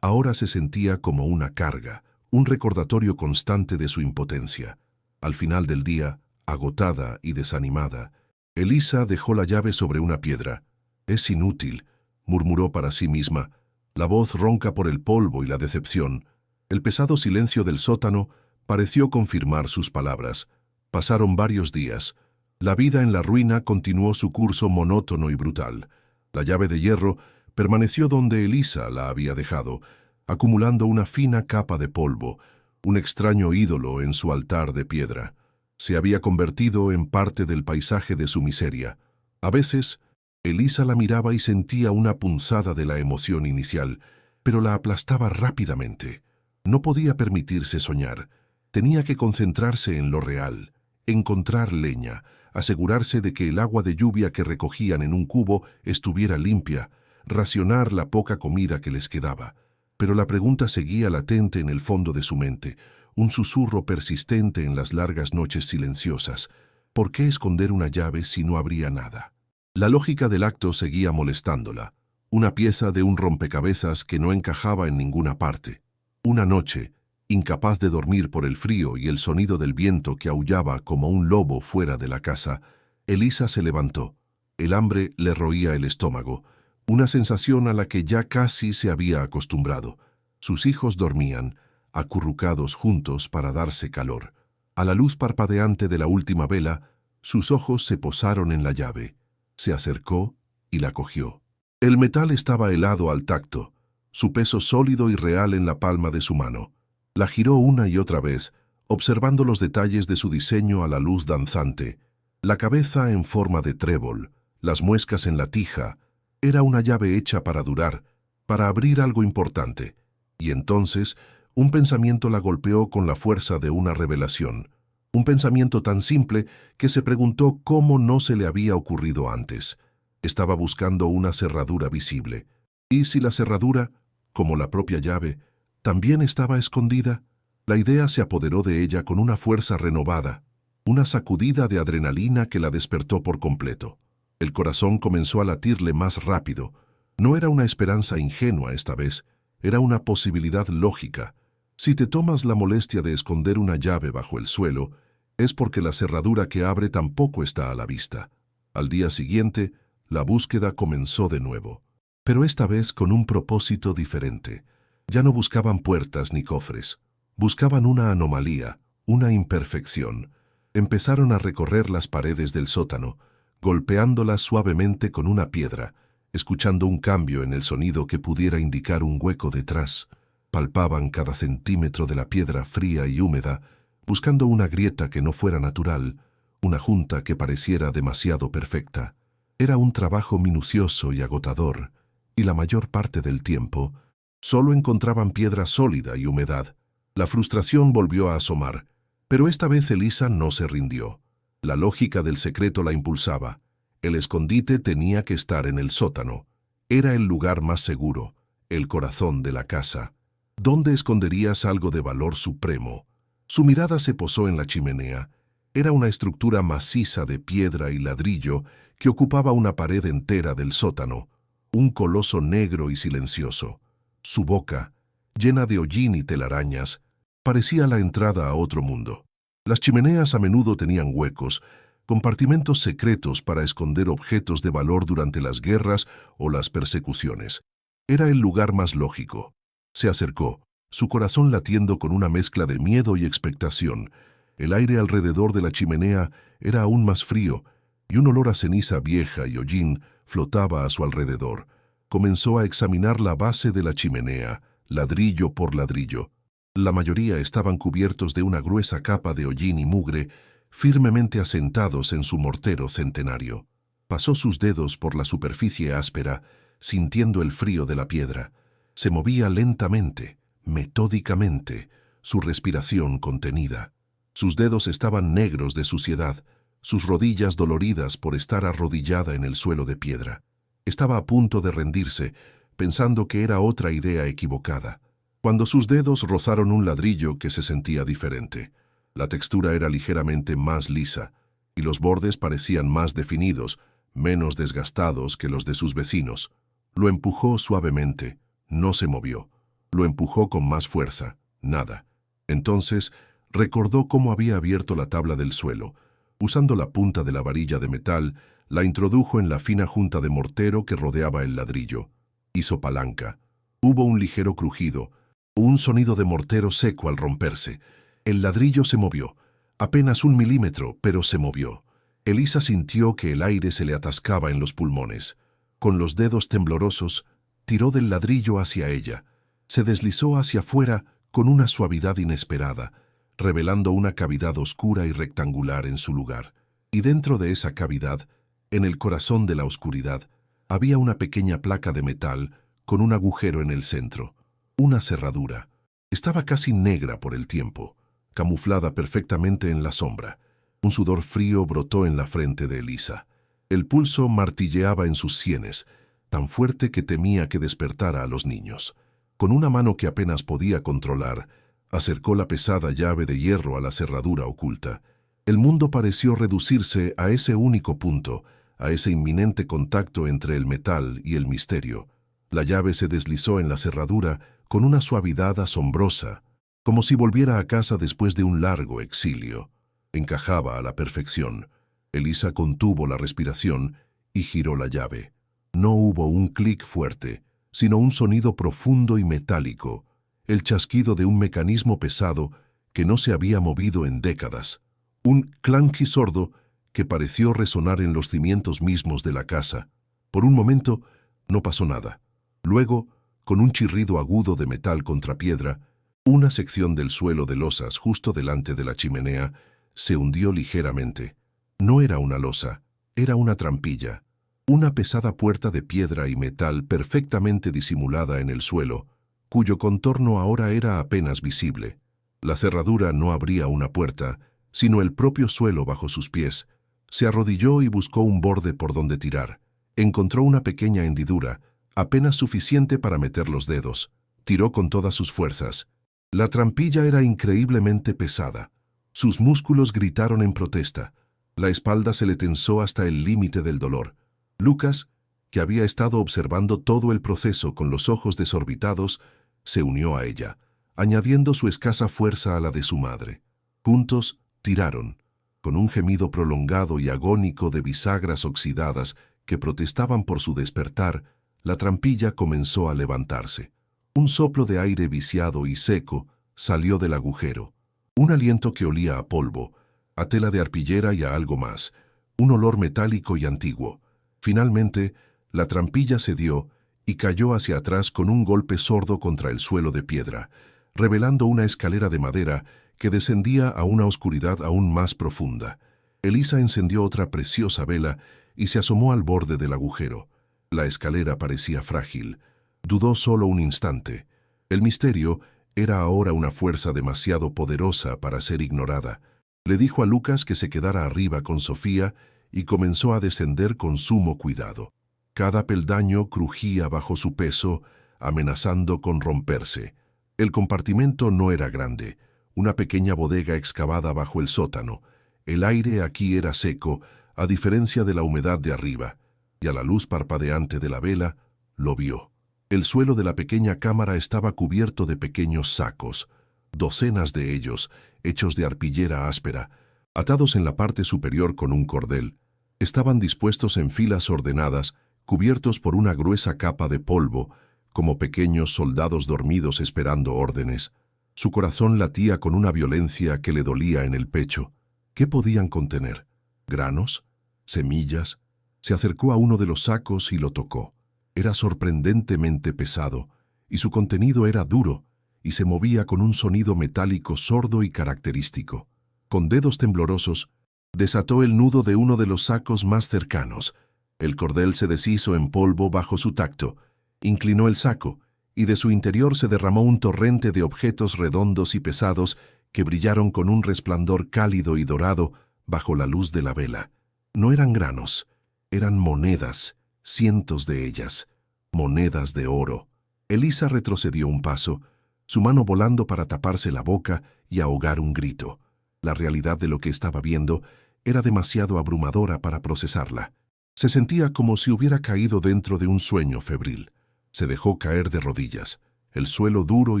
[SPEAKER 1] ahora se sentía como una carga, un recordatorio constante de su impotencia. Al final del día, agotada y desanimada, Elisa dejó la llave sobre una piedra. «Es inútil», murmuró para sí misma, la voz ronca por el polvo y la decepción. El pesado silencio del sótano pareció confirmar sus palabras. Pasaron varios días. La vida en la ruina continuó su curso monótono y brutal. La llave de hierro permaneció donde Elisa la había dejado, acumulando una fina capa de polvo, un extraño ídolo en su altar de piedra. Se había convertido en parte del paisaje de su miseria. A veces, Elisa la miraba y sentía una punzada de la emoción inicial, pero la aplastaba rápidamente. No podía permitirse soñar. Tenía que concentrarse en lo real, encontrar leña, asegurarse de que el agua de lluvia que recogían en un cubo estuviera limpia, racionar la poca comida que les quedaba. Pero la pregunta seguía latente en el fondo de su mente, un susurro persistente en las largas noches silenciosas. ¿Por qué esconder una llave si no habría nada? La lógica del acto seguía molestándola, una pieza de un rompecabezas que no encajaba en ninguna parte. Una noche, incapaz de dormir por el frío y el sonido del viento que aullaba como un lobo fuera de la casa, Elisa se levantó. El hambre le roía el estómago, una sensación a la que ya casi se había acostumbrado. Sus hijos dormían, acurrucados juntos para darse calor. A la luz parpadeante de la última vela, sus ojos se posaron en la llave. Se acercó y la cogió. El metal estaba helado al tacto, su peso sólido y real en la palma de su mano. La giró una y otra vez, observando los detalles de su diseño a la luz danzante. La cabeza en forma de trébol, las muescas en la tija. Era una llave hecha para durar, para abrir algo importante. Y entonces, un pensamiento la golpeó con la fuerza de una revelación. Un pensamiento tan simple que se preguntó cómo no se le había ocurrido antes. Estaba buscando una cerradura visible. ¿Y si la cerradura, como la propia llave, también estaba escondida? La idea se apoderó de ella con una fuerza renovada, una sacudida de adrenalina que la despertó por completo. El corazón comenzó a latirle más rápido. No era una esperanza ingenua esta vez, era una posibilidad lógica. Si te tomas la molestia de esconder una llave bajo el suelo, es porque la cerradura que abre tampoco está a la vista. Al día siguiente, la búsqueda comenzó de nuevo, pero esta vez con un propósito diferente. Ya no buscaban puertas ni cofres, buscaban una anomalía, una imperfección. Empezaron a recorrer las paredes del sótano, golpeándolas suavemente con una piedra, escuchando un cambio en el sonido que pudiera indicar un hueco detrás. Palpaban cada centímetro de la piedra fría y húmeda, buscando una grieta que no fuera natural, una junta que pareciera demasiado perfecta. Era un trabajo minucioso y agotador, y la mayor parte del tiempo solo encontraban piedra sólida y humedad. La frustración volvió a asomar, pero esta vez Elisa no se rindió. La lógica del secreto la impulsaba. El escondite tenía que estar en el sótano. Era el lugar más seguro, el corazón de la casa. ¿Dónde esconderías algo de valor supremo? Su mirada se posó en la chimenea. Era una estructura maciza de piedra y ladrillo que ocupaba una pared entera del sótano, un coloso negro y silencioso. Su boca, llena de hollín y telarañas, parecía la entrada a otro mundo. Las chimeneas a menudo tenían huecos, compartimentos secretos para esconder objetos de valor durante las guerras o las persecuciones. Era el lugar más lógico. Se acercó, su corazón latiendo con una mezcla de miedo y expectación. El aire alrededor de la chimenea era aún más frío, y un olor a ceniza vieja y hollín flotaba a su alrededor. Comenzó a examinar la base de la chimenea, ladrillo por ladrillo. La mayoría estaban cubiertos de una gruesa capa de hollín y mugre, firmemente asentados en su mortero centenario. Pasó sus dedos por la superficie áspera, sintiendo el frío de la piedra. Se movía lentamente, metódicamente, su respiración contenida. Sus dedos estaban negros de suciedad, sus rodillas doloridas por estar arrodillada en el suelo de piedra. Estaba a punto de rendirse, pensando que era otra idea equivocada, cuando sus dedos rozaron un ladrillo que se sentía diferente. La textura era ligeramente más lisa, y los bordes parecían más definidos, menos desgastados que los de sus vecinos. Lo empujó suavemente, no se movió. Lo empujó con más fuerza, nada. Entonces, recordó cómo había abierto la tabla del suelo. Usando la punta de la varilla de metal, la introdujo en la fina junta de mortero que rodeaba el ladrillo. Hizo palanca. Hubo un ligero crujido, un sonido de mortero seco al romperse. El ladrillo se movió, apenas 1 milímetro, pero se movió. Elisa sintió que el aire se le atascaba en los pulmones. Con los dedos temblorosos, tiró del ladrillo hacia ella. Se deslizó hacia afuera con una suavidad inesperada, revelando una cavidad oscura y rectangular en su lugar. Y dentro de esa cavidad, en el corazón de la oscuridad, había una pequeña placa de metal con un agujero en el centro. Una cerradura. Estaba casi negra por el tiempo, camuflada perfectamente en la sombra. Un sudor frío brotó en la frente de Elisa. El pulso martilleaba en sus sienes, tan fuerte que temía que despertara a los niños. Con una mano que apenas podía controlar, acercó la pesada llave de hierro a la cerradura oculta. El mundo pareció reducirse a ese único punto, a ese inminente contacto entre el metal y el misterio. La llave se deslizó en la cerradura con una suavidad asombrosa, como si volviera a casa después de un largo exilio. Encajaba a la perfección. Elisa contuvo la respiración y giró la llave. No hubo un clic fuerte, sino un sonido profundo y metálico, el chasquido de un mecanismo pesado que no se había movido en décadas. Un clanqui sordo que pareció resonar en los cimientos mismos de la casa. Por un momento, no pasó nada. Luego, con un chirrido agudo de metal contra piedra, una sección del suelo de losas justo delante de la chimenea se hundió ligeramente. No era una losa, era una trampilla, una pesada puerta de piedra y metal perfectamente disimulada en el suelo, cuyo contorno ahora era apenas visible. La cerradura no abría una puerta, sino el propio suelo bajo sus pies. Se arrodilló y buscó un borde por donde tirar. Encontró una pequeña hendidura, apenas suficiente para meter los dedos. Tiró con todas sus fuerzas. La trampilla era increíblemente pesada. Sus músculos gritaron en protesta. La espalda se le tensó hasta el límite del dolor. Lucas, que había estado observando todo el proceso con los ojos desorbitados, se unió a ella, añadiendo su escasa fuerza a la de su madre. Juntos tiraron, con un gemido prolongado y agónico de bisagras oxidadas que protestaban por su despertar. La trampilla comenzó a levantarse. Un soplo de aire viciado y seco salió del agujero. Un aliento que olía a polvo, a tela de arpillera y a algo más. Un olor metálico y antiguo. Finalmente, la trampilla cedió y cayó hacia atrás con un golpe sordo contra el suelo de piedra, revelando una escalera de madera que descendía a una oscuridad aún más profunda. Elisa encendió otra preciosa vela y se asomó al borde del agujero. La escalera parecía frágil. Dudó solo un instante. El misterio era ahora una fuerza demasiado poderosa para ser ignorada. Le dijo a Lucas que se quedara arriba con Sofía y comenzó a descender con sumo cuidado. Cada peldaño crujía bajo su peso, amenazando con romperse. El compartimento no era grande, una pequeña bodega excavada bajo el sótano. El aire aquí era seco, a diferencia de la humedad de arriba, y a la luz parpadeante de la vela, lo vio. El suelo de la pequeña cámara estaba cubierto de pequeños sacos, docenas de ellos, hechos de arpillera áspera, atados en la parte superior con un cordel. Estaban dispuestos en filas ordenadas, cubiertos por una gruesa capa de polvo, como pequeños soldados dormidos esperando órdenes. Su corazón latía con una violencia que le dolía en el pecho. ¿Qué podían contener? ¿Granos? ¿Semillas? Se acercó a uno de los sacos y lo tocó. Era sorprendentemente pesado, y su contenido era duro, y se movía con un sonido metálico sordo y característico. Con dedos temblorosos, desató el nudo de uno de los sacos más cercanos. El cordel se deshizo en polvo bajo su tacto. Inclinó el saco, y de su interior se derramó un torrente de objetos redondos y pesados que brillaron con un resplandor cálido y dorado bajo la luz de la vela. No eran granos, eran monedas, cientos de ellas, monedas de oro. Elisa retrocedió un paso, su mano volando para taparse la boca y ahogar un grito. La realidad de lo que estaba viendo era demasiado abrumadora para procesarla. Se sentía como si hubiera caído dentro de un sueño febril. Se dejó caer de rodillas, el suelo duro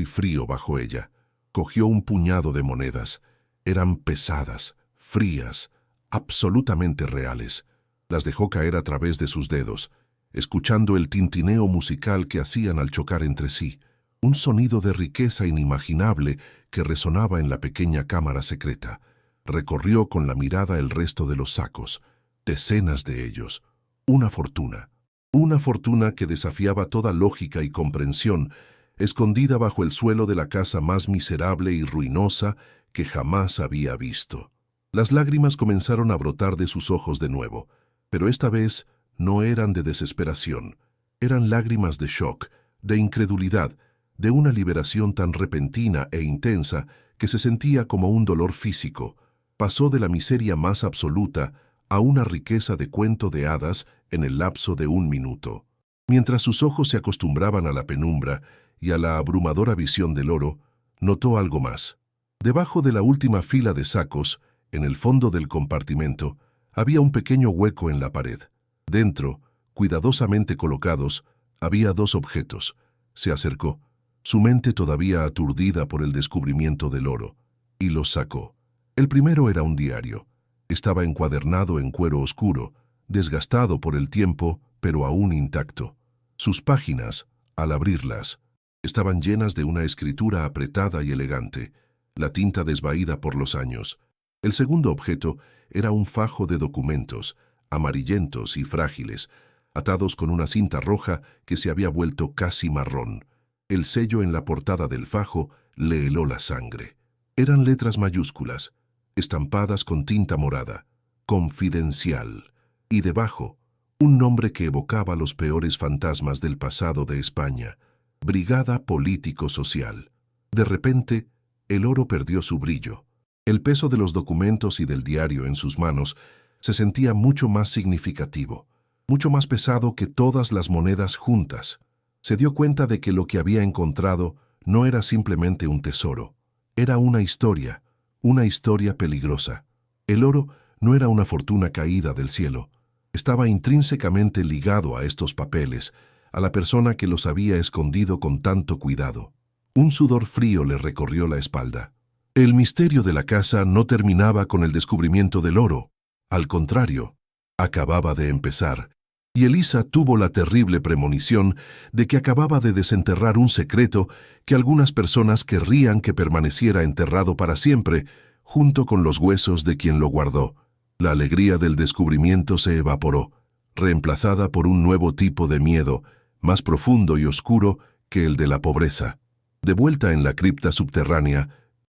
[SPEAKER 1] y frío bajo ella. Cogió un puñado de monedas. Eran pesadas, frías, absolutamente reales. Las dejó caer a través de sus dedos, escuchando el tintineo musical que hacían al chocar entre sí, un sonido de riqueza inimaginable que resonaba en la pequeña cámara secreta. Recorrió con la mirada el resto de los sacos, decenas de ellos. Una fortuna que desafiaba toda lógica y comprensión, escondida bajo el suelo de la casa más miserable y ruinosa que jamás había visto. Las lágrimas comenzaron a brotar de sus ojos de nuevo, pero esta vez no eran de desesperación. Eran lágrimas de shock, de incredulidad, de una liberación tan repentina e intensa que se sentía como un dolor físico. Pasó de la miseria más absoluta a una riqueza de cuento de hadas en el lapso de un minuto. Mientras sus ojos se acostumbraban a la penumbra y a la abrumadora visión del oro, notó algo más. Debajo de la última fila de sacos, en el fondo del compartimento, había un pequeño hueco en la pared. Dentro, cuidadosamente colocados, había dos objetos. Se acercó, su mente todavía aturdida por el descubrimiento del oro, y los sacó. El primero era un diario. Estaba encuadernado en cuero oscuro, desgastado por el tiempo, pero aún intacto. Sus páginas, al abrirlas, estaban llenas de una escritura apretada y elegante, la tinta desvaída por los años. El segundo objeto era un fajo de documentos, amarillentos y frágiles, atados con una cinta roja que se había vuelto casi marrón. El sello en la portada del fajo le heló la sangre. Eran letras mayúsculas, estampadas con tinta morada, confidencial, y debajo, un nombre que evocaba los peores fantasmas del pasado de España, Brigada Político-Social. De repente, el oro perdió su brillo. El peso de los documentos y del diario en sus manos se sentía mucho más significativo, mucho más pesado que todas las monedas juntas. Se dio cuenta de que lo que había encontrado no era simplemente un tesoro, era una historia peligrosa. El oro no era una fortuna caída del cielo, estaba intrínsecamente ligado a estos papeles, a la persona que los había escondido con tanto cuidado. Un sudor frío le recorrió la espalda. El misterio de la casa no terminaba con el descubrimiento del oro. Al contrario, acababa de empezar, y Elisa tuvo la terrible premonición de que acababa de desenterrar un secreto que algunas personas querrían que permaneciera enterrado para siempre, junto con los huesos de quien lo guardó. La alegría del descubrimiento se evaporó, reemplazada por un nuevo tipo de miedo, más profundo y oscuro que el de la pobreza. De vuelta en la cripta subterránea,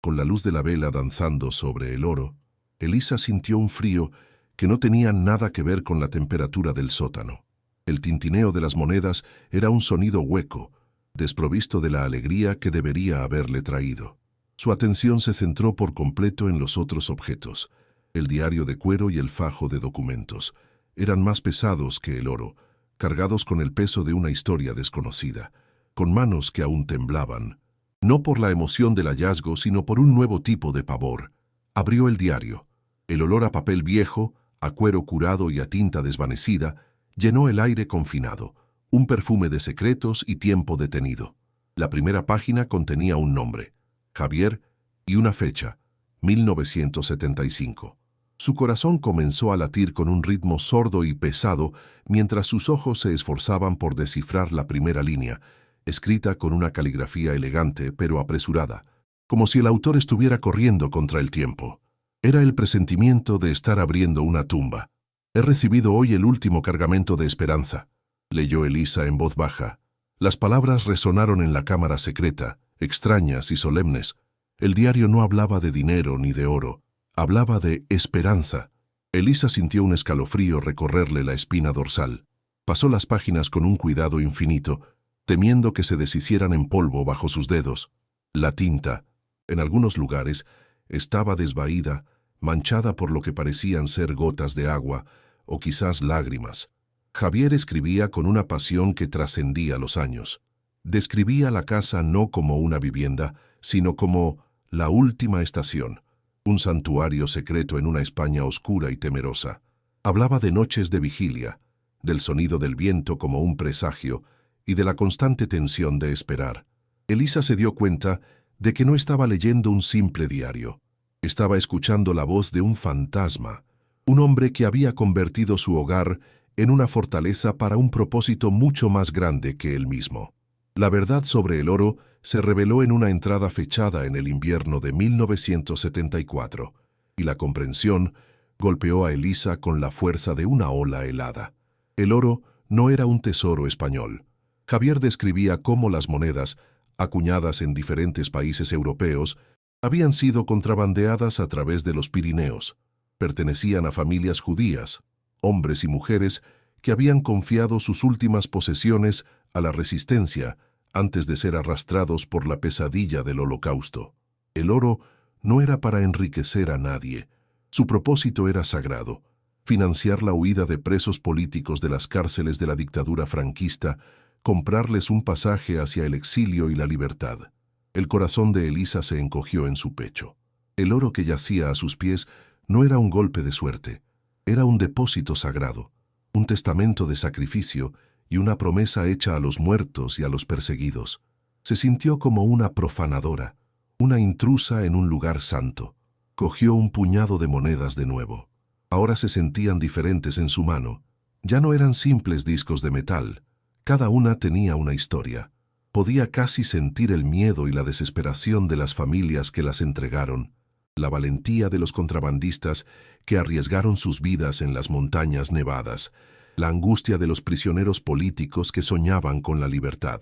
[SPEAKER 1] con la luz de la vela danzando sobre el oro, Elisa sintió un frío que no tenía nada que ver con la temperatura del sótano. El tintineo de las monedas era un sonido hueco, desprovisto de la alegría que debería haberle traído. Su atención se centró por completo en los otros objetos. El diario de cuero y el fajo de documentos eran más pesados que el oro, cargados con el peso de una historia desconocida, con manos que aún temblaban, no por la emoción del hallazgo, sino por un nuevo tipo de pavor. Abrió el diario. El olor a papel viejo, a cuero curado y a tinta desvanecida, llenó el aire confinado, un perfume de secretos y tiempo detenido. La primera página contenía un nombre, Javier, y una fecha, 1975. Su corazón comenzó a latir con un ritmo sordo y pesado mientras sus ojos se esforzaban por descifrar la primera línea, escrita con una caligrafía elegante pero apresurada, como si el autor estuviera corriendo contra el tiempo. Era el presentimiento de estar abriendo una tumba. «He recibido hoy el último cargamento de esperanza», leyó Elisa en voz baja. Las palabras resonaron en la cámara secreta, extrañas y solemnes. El diario no hablaba de dinero ni de oro. Hablaba de esperanza. Elisa sintió un escalofrío recorrerle la espina dorsal. Pasó las páginas con un cuidado infinito, temiendo que se deshicieran en polvo bajo sus dedos. La tinta, en algunos lugares, estaba desvaída, manchada por lo que parecían ser gotas de agua, o quizás lágrimas. Javier escribía con una pasión que trascendía los años. Describía la casa no como una vivienda, sino como la última estación, un santuario secreto en una España oscura y temerosa. Hablaba de noches de vigilia, del sonido del viento como un presagio y de la constante tensión de esperar. Elisa se dio cuenta de que no estaba leyendo un simple diario. Estaba escuchando la voz de un fantasma, un hombre que había convertido su hogar en una fortaleza para un propósito mucho más grande que él mismo. La verdad sobre el oro se reveló en una entrada fechada en el invierno de 1974, y la comprensión golpeó a Elisa con la fuerza de una ola helada. El oro no era un tesoro español. Javier describía cómo las monedas, acuñadas en diferentes países europeos, habían sido contrabandeadas a través de los Pirineos. Pertenecían a familias judías, hombres y mujeres que habían confiado sus últimas posesiones a la resistencia antes de ser arrastrados por la pesadilla del Holocausto. El oro no era para enriquecer a nadie. Su propósito era sagrado: financiar la huida de presos políticos de las cárceles de la dictadura franquista, comprarles un pasaje hacia el exilio y la libertad. El corazón de Elisa se encogió en su pecho. El oro que yacía a sus pies no era un golpe de suerte, era un depósito sagrado, un testamento de sacrificio y una promesa hecha a los muertos y a los perseguidos. Se sintió como una profanadora, una intrusa en un lugar santo. Cogió un puñado de monedas de nuevo. Ahora se sentían diferentes en su mano. Ya no eran simples discos de metal. Cada una tenía una historia. Podía casi sentir el miedo y la desesperación de las familias que las entregaron, la valentía de los contrabandistas que arriesgaron sus vidas en las montañas nevadas, la angustia de los prisioneros políticos que soñaban con la libertad.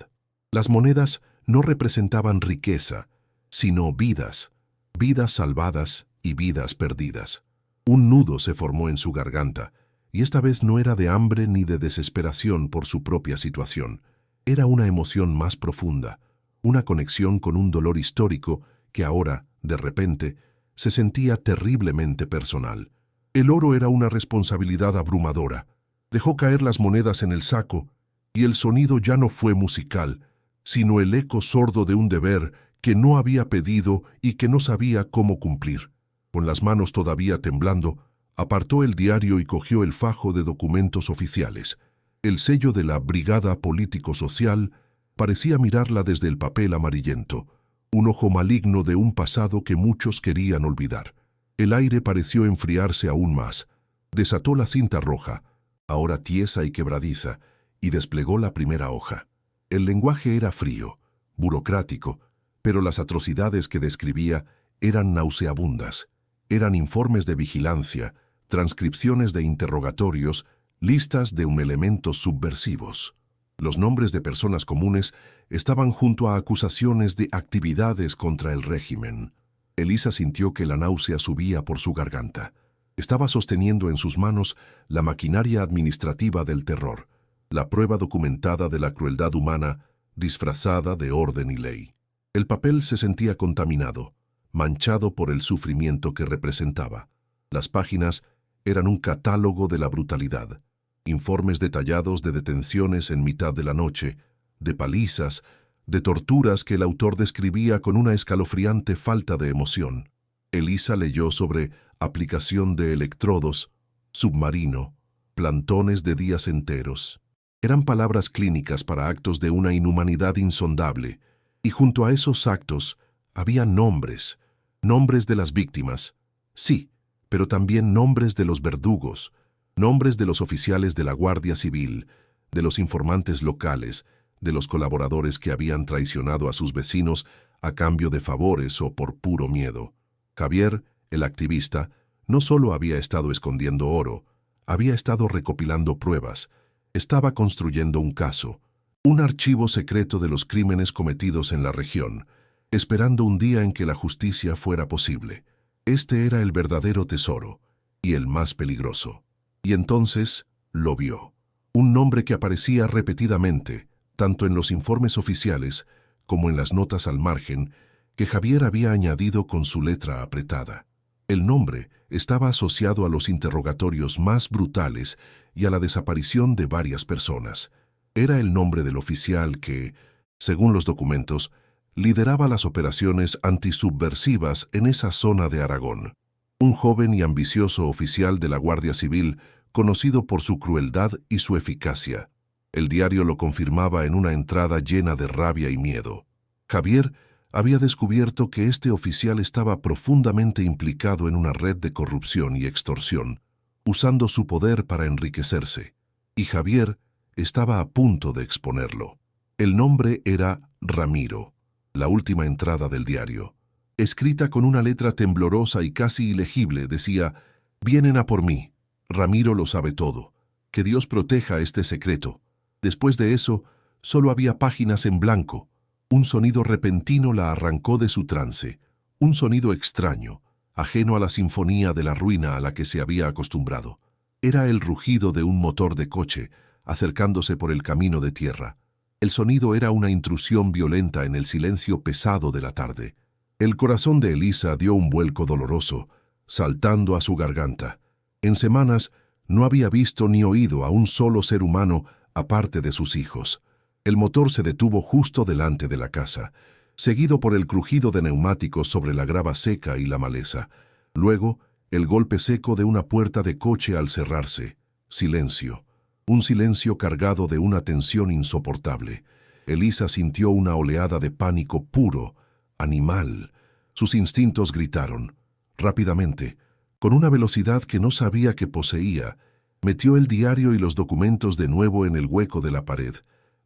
[SPEAKER 1] Las monedas no representaban riqueza, sino vidas, vidas salvadas y vidas perdidas. Un nudo se formó en su garganta, y esta vez no era de hambre ni de desesperación por su propia situación. Era una emoción más profunda, una conexión con un dolor histórico que ahora, de repente, se sentía terriblemente personal. El oro era una responsabilidad abrumadora. Dejó caer las monedas en el saco, y el sonido ya no fue musical, sino el eco sordo de un deber que no había pedido y que no sabía cómo cumplir. Con las manos todavía temblando, apartó el diario y cogió el fajo de documentos oficiales. El sello de la Brigada Político-Social parecía mirarla desde el papel amarillento, un ojo maligno de un pasado que muchos querían olvidar. El aire pareció enfriarse aún más. Desató la cinta roja, ahora tiesa y quebradiza, y desplegó la primera hoja. El lenguaje era frío, burocrático, pero las atrocidades que describía eran nauseabundas. Eran informes de vigilancia, transcripciones de interrogatorios, listas de elementos subversivos. Los nombres de personas comunes estaban junto a acusaciones de actividades contra el régimen. Elisa sintió que la náusea subía por su garganta. Estaba sosteniendo en sus manos la maquinaria administrativa del terror, la prueba documentada de la crueldad humana disfrazada de orden y ley. El papel se sentía contaminado, manchado por el sufrimiento que representaba. Las páginas eran un catálogo de la brutalidad. Informes detallados de detenciones en mitad de la noche, de palizas, de torturas que el autor describía con una escalofriante falta de emoción. Elisa leyó sobre aplicación de electrodos, submarino, plantones de días enteros. Eran palabras clínicas para actos de una inhumanidad insondable, y junto a esos actos había nombres, nombres de las víctimas, sí, pero también nombres de los verdugos, nombres de los oficiales de la Guardia Civil, de los informantes locales, de los colaboradores que habían traicionado a sus vecinos a cambio de favores o por puro miedo. Javier, el activista, no solo había estado escondiendo oro, había estado recopilando pruebas, estaba construyendo un caso, un archivo secreto de los crímenes cometidos en la región, esperando un día en que la justicia fuera posible. Este era el verdadero tesoro, y el más peligroso. Y entonces lo vio. Un nombre que aparecía repetidamente, tanto en los informes oficiales como en las notas al margen, que Javier había añadido con su letra apretada. El nombre estaba asociado a los interrogatorios más brutales y a la desaparición de varias personas. Era el nombre del oficial que, según los documentos, lideraba las operaciones antisubversivas en esa zona de Aragón. Un joven y ambicioso oficial de la Guardia Civil, conocido por su crueldad y su eficacia. El diario lo confirmaba en una entrada llena de rabia y miedo. Javier había descubierto que este oficial estaba profundamente implicado en una red de corrupción y extorsión, usando su poder para enriquecerse, y Javier estaba a punto de exponerlo. El nombre era Ramiro, la última entrada del diario. Escrita con una letra temblorosa y casi ilegible, decía: «Vienen a por mí. Ramiro lo sabe todo. Que Dios proteja este secreto». Después de eso, solo había páginas en blanco. Un sonido repentino la arrancó de su trance, un sonido extraño, ajeno a la sinfonía de la ruina a la que se había acostumbrado. Era el rugido de un motor de coche, acercándose por el camino de tierra. El sonido era una intrusión violenta en el silencio pesado de la tarde. El corazón de Elisa dio un vuelco doloroso, saltando a su garganta. En semanas no había visto ni oído a un solo ser humano aparte de sus hijos. El motor se detuvo justo delante de la casa, seguido por el crujido de neumáticos sobre la grava seca y la maleza. Luego, el golpe seco de una puerta de coche al cerrarse. Silencio. Un silencio cargado de una tensión insoportable. Elisa sintió una oleada de pánico puro, animal. Sus instintos gritaron. Rápidamente, con una velocidad que no sabía que poseía, metió el diario y los documentos de nuevo en el hueco de la pared,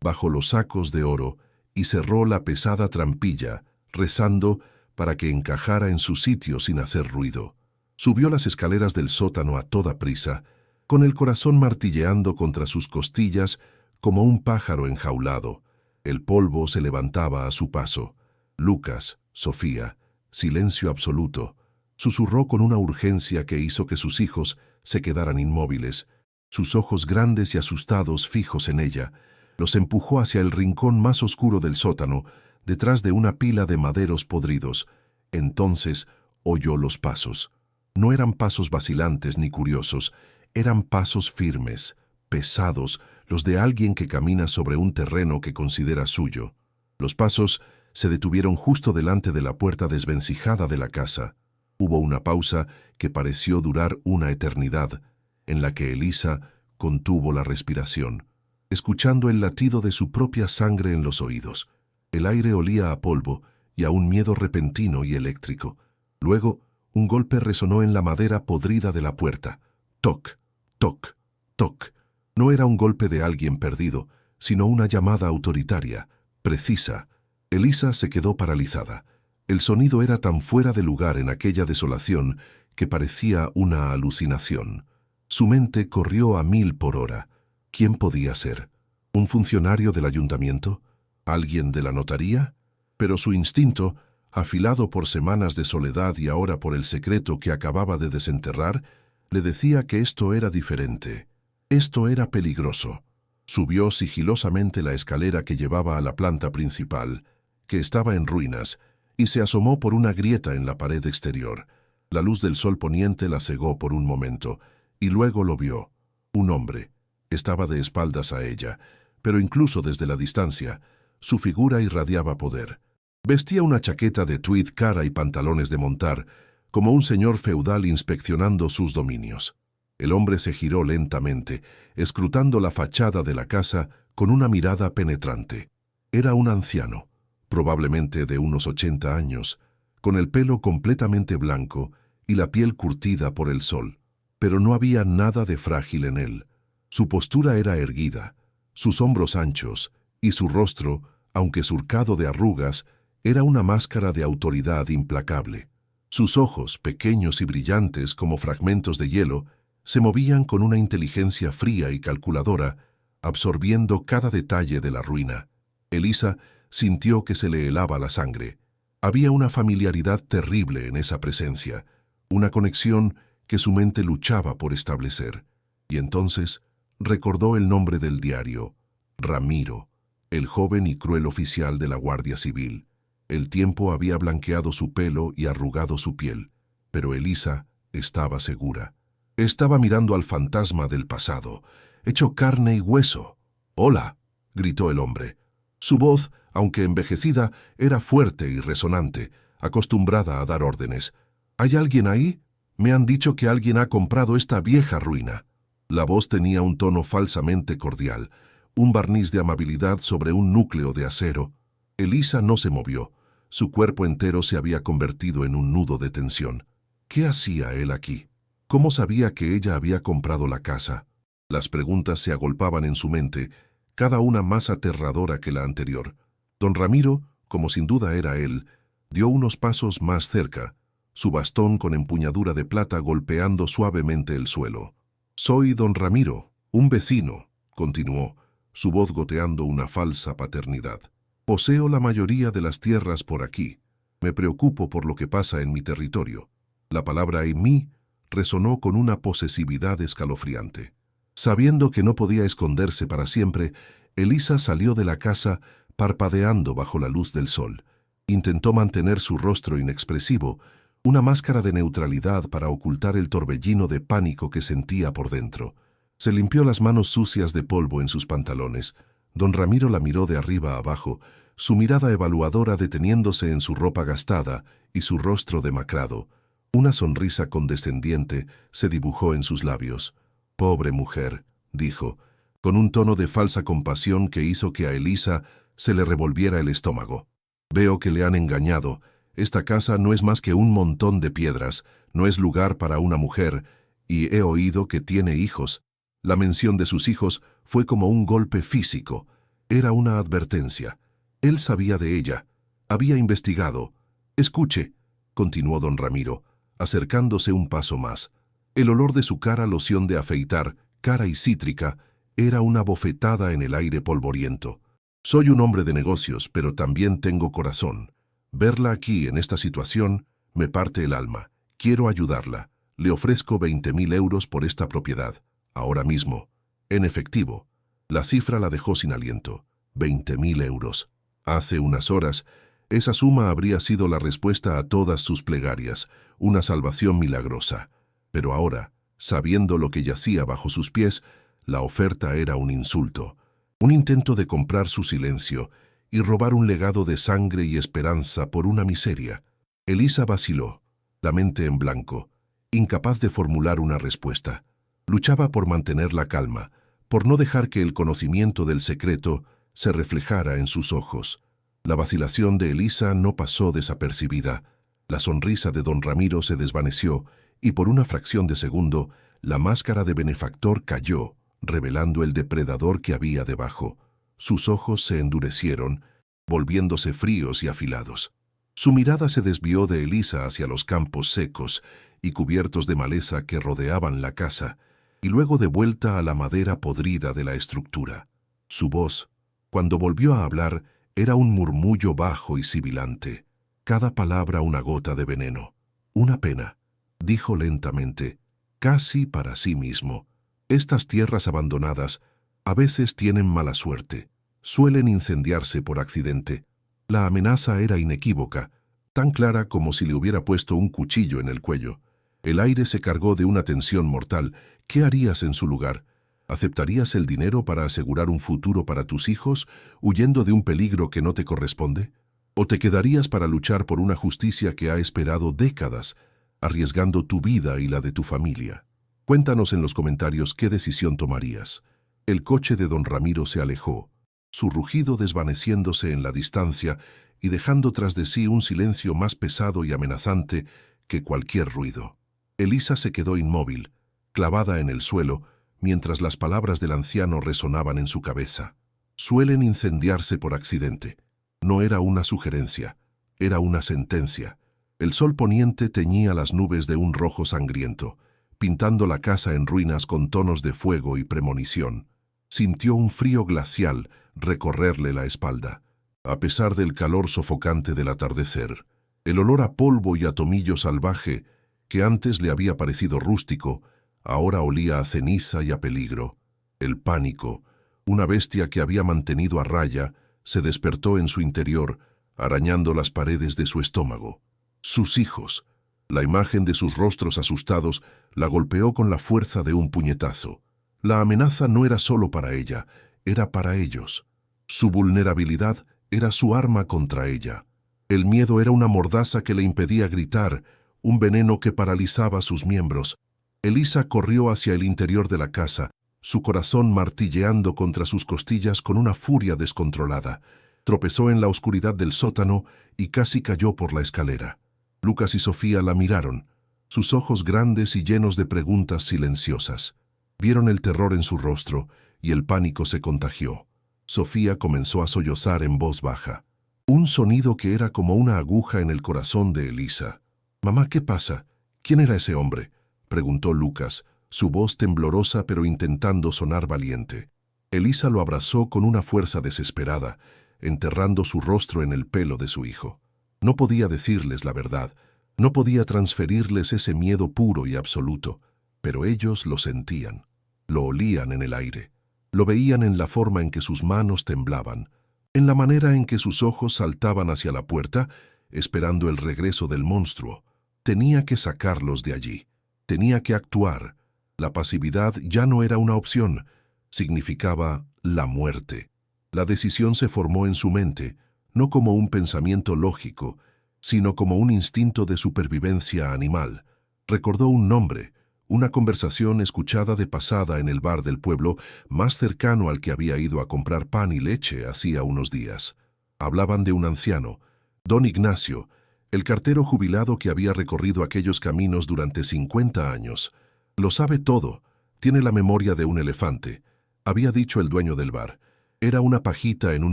[SPEAKER 1] bajo los sacos de oro, y cerró la pesada trampilla, rezando para que encajara en su sitio sin hacer ruido. Subió las escaleras del sótano a toda prisa, con el corazón martilleando contra sus costillas como un pájaro enjaulado. El polvo se levantaba a su paso. Lucas, Sofía, silencio absoluto. Susurró con una urgencia que hizo que sus hijos se quedaran inmóviles, sus ojos grandes y asustados fijos en ella. Los empujó hacia el rincón más oscuro del sótano, detrás de una pila de maderos podridos. Entonces oyó los pasos. No eran pasos vacilantes ni curiosos, eran pasos firmes, pesados, los de alguien que camina sobre un terreno que considera suyo. Los pasos se detuvieron justo delante de la puerta desvencijada de la casa. Hubo una pausa que pareció durar una eternidad, en la que Elisa contuvo la respiración, escuchando el latido de su propia sangre en los oídos. El aire olía a polvo y a un miedo repentino y eléctrico. Luego, un golpe resonó en la madera podrida de la puerta. Toc, toc, toc. No era un golpe de alguien perdido, sino una llamada autoritaria, precisa. Elisa se quedó paralizada. El sonido era tan fuera de lugar en aquella desolación que parecía una alucinación. Su mente corrió a 1000 por hora. ¿Quién podía ser? ¿Un funcionario del ayuntamiento? ¿Alguien de la notaría? Pero su instinto, afilado por semanas de soledad y ahora por el secreto que acababa de desenterrar, le decía que esto era diferente. Esto era peligroso. Subió sigilosamente la escalera que llevaba a la planta principal, que estaba en ruinas, y se asomó por una grieta en la pared exterior. La luz del sol poniente la cegó por un momento, y luego lo vio. Un hombre. Estaba de espaldas a ella, pero incluso desde la distancia, su figura irradiaba poder. Vestía una chaqueta de tweed cara y pantalones de montar, como un señor feudal inspeccionando sus dominios. El hombre se giró lentamente, escrutando la fachada de la casa con una mirada penetrante. Era un anciano, probablemente de unos 80 años, con el pelo completamente blanco y la piel curtida por el sol. Pero no había nada de frágil en él. Su postura era erguida, sus hombros anchos, y su rostro, aunque surcado de arrugas, era una máscara de autoridad implacable. Sus ojos, pequeños y brillantes como fragmentos de hielo, se movían con una inteligencia fría y calculadora, absorbiendo cada detalle de la ruina. Elisa sintió que se le helaba la sangre. Había una familiaridad terrible en esa presencia, una conexión que su mente luchaba por establecer. Y entonces recordó el nombre del diario, Ramiro, el joven y cruel oficial de la Guardia Civil. El tiempo había blanqueado su pelo y arrugado su piel, pero Elisa estaba segura. Estaba mirando al fantasma del pasado, hecho carne y hueso. «Hola», gritó el hombre. Su voz, aunque envejecida, era fuerte y resonante, acostumbrada a dar órdenes. «¿Hay alguien ahí? Me han dicho que alguien ha comprado esta vieja ruina». La voz tenía un tono falsamente cordial, un barniz de amabilidad sobre un núcleo de acero. Elisa no se movió. Su cuerpo entero se había convertido en un nudo de tensión. ¿Qué hacía él aquí? ¿Cómo sabía que ella había comprado la casa? Las preguntas se agolpaban en su mente, cada una más aterradora que la anterior. Don Ramiro, como sin duda era él, dio unos pasos más cerca, su bastón con empuñadura de plata golpeando suavemente el suelo. «Soy don Ramiro, un vecino», continuó, su voz goteando una falsa paternidad. «Poseo la mayoría de las tierras por aquí. Me preocupo por lo que pasa en mi territorio». La palabra en mí resonó con una posesividad escalofriante. Sabiendo que no podía esconderse para siempre, Elisa salió de la casa parpadeando bajo la luz del sol. Intentó mantener su rostro inexpresivo, una máscara de neutralidad para ocultar el torbellino de pánico que sentía por dentro. Se limpió las manos sucias de polvo en sus pantalones. Don Ramiro la miró de arriba a abajo, su mirada evaluadora deteniéndose en su ropa gastada y su rostro demacrado. Una sonrisa condescendiente se dibujó en sus labios. «Pobre mujer», dijo, con un tono de falsa compasión que hizo que a Elisa se le revolviera el estómago. «Veo que le han engañado. Esta casa no es más que un montón de piedras, no es lugar para una mujer, y he oído que tiene hijos». La mención de sus hijos fue como un golpe físico. Era una advertencia. Él sabía de ella. Había investigado. «Escuche», continuó don Ramiro, acercándose un paso más. El olor de su cara loción de afeitar, cara y cítrica, era una bofetada en el aire polvoriento. «Soy un hombre de negocios, pero también tengo corazón. Verla aquí, en esta situación, me parte el alma. Quiero ayudarla. Le ofrezco 20.000 euros por esta propiedad. Ahora mismo. En efectivo». La cifra la dejó sin aliento. 20.000 euros. Hace unas horas, Esa suma habría sido la respuesta a todas sus plegarias, una salvación milagrosa. Pero ahora, sabiendo lo que yacía bajo sus pies, la oferta era un insulto, un intento de comprar su silencio y robar un legado de sangre y esperanza por una miseria. Elisa vaciló, la mente en blanco, incapaz de formular una respuesta. Luchaba por mantener la calma, por no dejar que el conocimiento del secreto se reflejara en sus ojos. La vacilación de Elisa no pasó desapercibida. La sonrisa de don Ramiro se desvaneció y por una fracción de segundo la máscara de benefactor cayó, revelando el depredador que había debajo. Sus ojos se endurecieron, volviéndose fríos y afilados. Su mirada se desvió de Elisa hacia los campos secos y cubiertos de maleza que rodeaban la casa, y luego de vuelta a la madera podrida de la estructura. Su voz, cuando volvió a hablar, era un murmullo bajo y sibilante, cada palabra una gota de veneno. Una pena, dijo lentamente, casi para sí mismo. Estas tierras abandonadas a veces tienen mala suerte, suelen incendiarse por accidente. La amenaza era inequívoca, tan clara como si le hubiera puesto un cuchillo en el cuello. El aire se cargó de una tensión mortal. ¿Qué harías en su lugar? ¿Aceptarías el dinero para asegurar un futuro para tus hijos, huyendo de un peligro que no te corresponde? ¿O te quedarías para luchar por una justicia que ha esperado décadas, arriesgando tu vida y la de tu familia? Cuéntanos en los comentarios qué decisión tomarías. El coche de don Ramiro se alejó, su rugido desvaneciéndose en la distancia y dejando tras de sí un silencio más pesado y amenazante que cualquier ruido. Elisa se quedó inmóvil, clavada en el suelo, mientras las palabras del anciano resonaban en su cabeza. Suelen incendiarse por accidente. No era una sugerencia, era una sentencia. El sol poniente teñía las nubes de un rojo sangriento, pintando la casa en ruinas con tonos de fuego y premonición. Sintió un frío glacial recorrerle la espalda. A pesar del calor sofocante del atardecer, el olor a polvo y a tomillo salvaje, que antes le había parecido rústico, ahora olía a ceniza y a peligro. El pánico, una bestia que había mantenido a raya, se despertó en su interior, arañando las paredes de su estómago. Sus hijos. La imagen de sus rostros asustados la golpeó con la fuerza de un puñetazo. La amenaza no era solo para ella, era para ellos. Su vulnerabilidad era su arma contra ella. El miedo era una mordaza que le impedía gritar, un veneno que paralizaba sus miembros. Elisa corrió hacia el interior de la casa, su corazón martilleando contra sus costillas con una furia descontrolada. Tropezó en la oscuridad del sótano y casi cayó por la escalera. Lucas y Sofía la miraron, sus ojos grandes y llenos de preguntas silenciosas. Vieron el terror en su rostro y el pánico se contagió. Sofía comenzó a sollozar en voz baja. Un sonido que era como una aguja en el corazón de Elisa. «Mamá, ¿qué pasa? ¿Quién era ese hombre?», preguntó Lucas, su voz temblorosa pero intentando sonar valiente. Elisa lo abrazó con una fuerza desesperada, enterrando su rostro en el pelo de su hijo. No podía decirles la verdad, no podía transferirles ese miedo puro y absoluto, pero ellos lo sentían, lo olían en el aire, lo veían en la forma en que sus manos temblaban, en la manera en que sus ojos saltaban hacia la puerta, esperando el regreso del monstruo. Tenía que sacarlos de allí, tenía que actuar. La pasividad ya no era una opción, significaba la muerte. La decisión se formó en su mente, no como un pensamiento lógico, sino como un instinto de supervivencia animal. Recordó un nombre, una conversación escuchada de pasada en el bar del pueblo más cercano al que había ido a comprar pan y leche hacía unos días. Hablaban de un anciano, don Ignacio, el cartero jubilado que había recorrido aquellos caminos durante 50 años. Lo sabe todo, tiene la memoria de un elefante, había dicho el dueño del bar. Era una pajita en un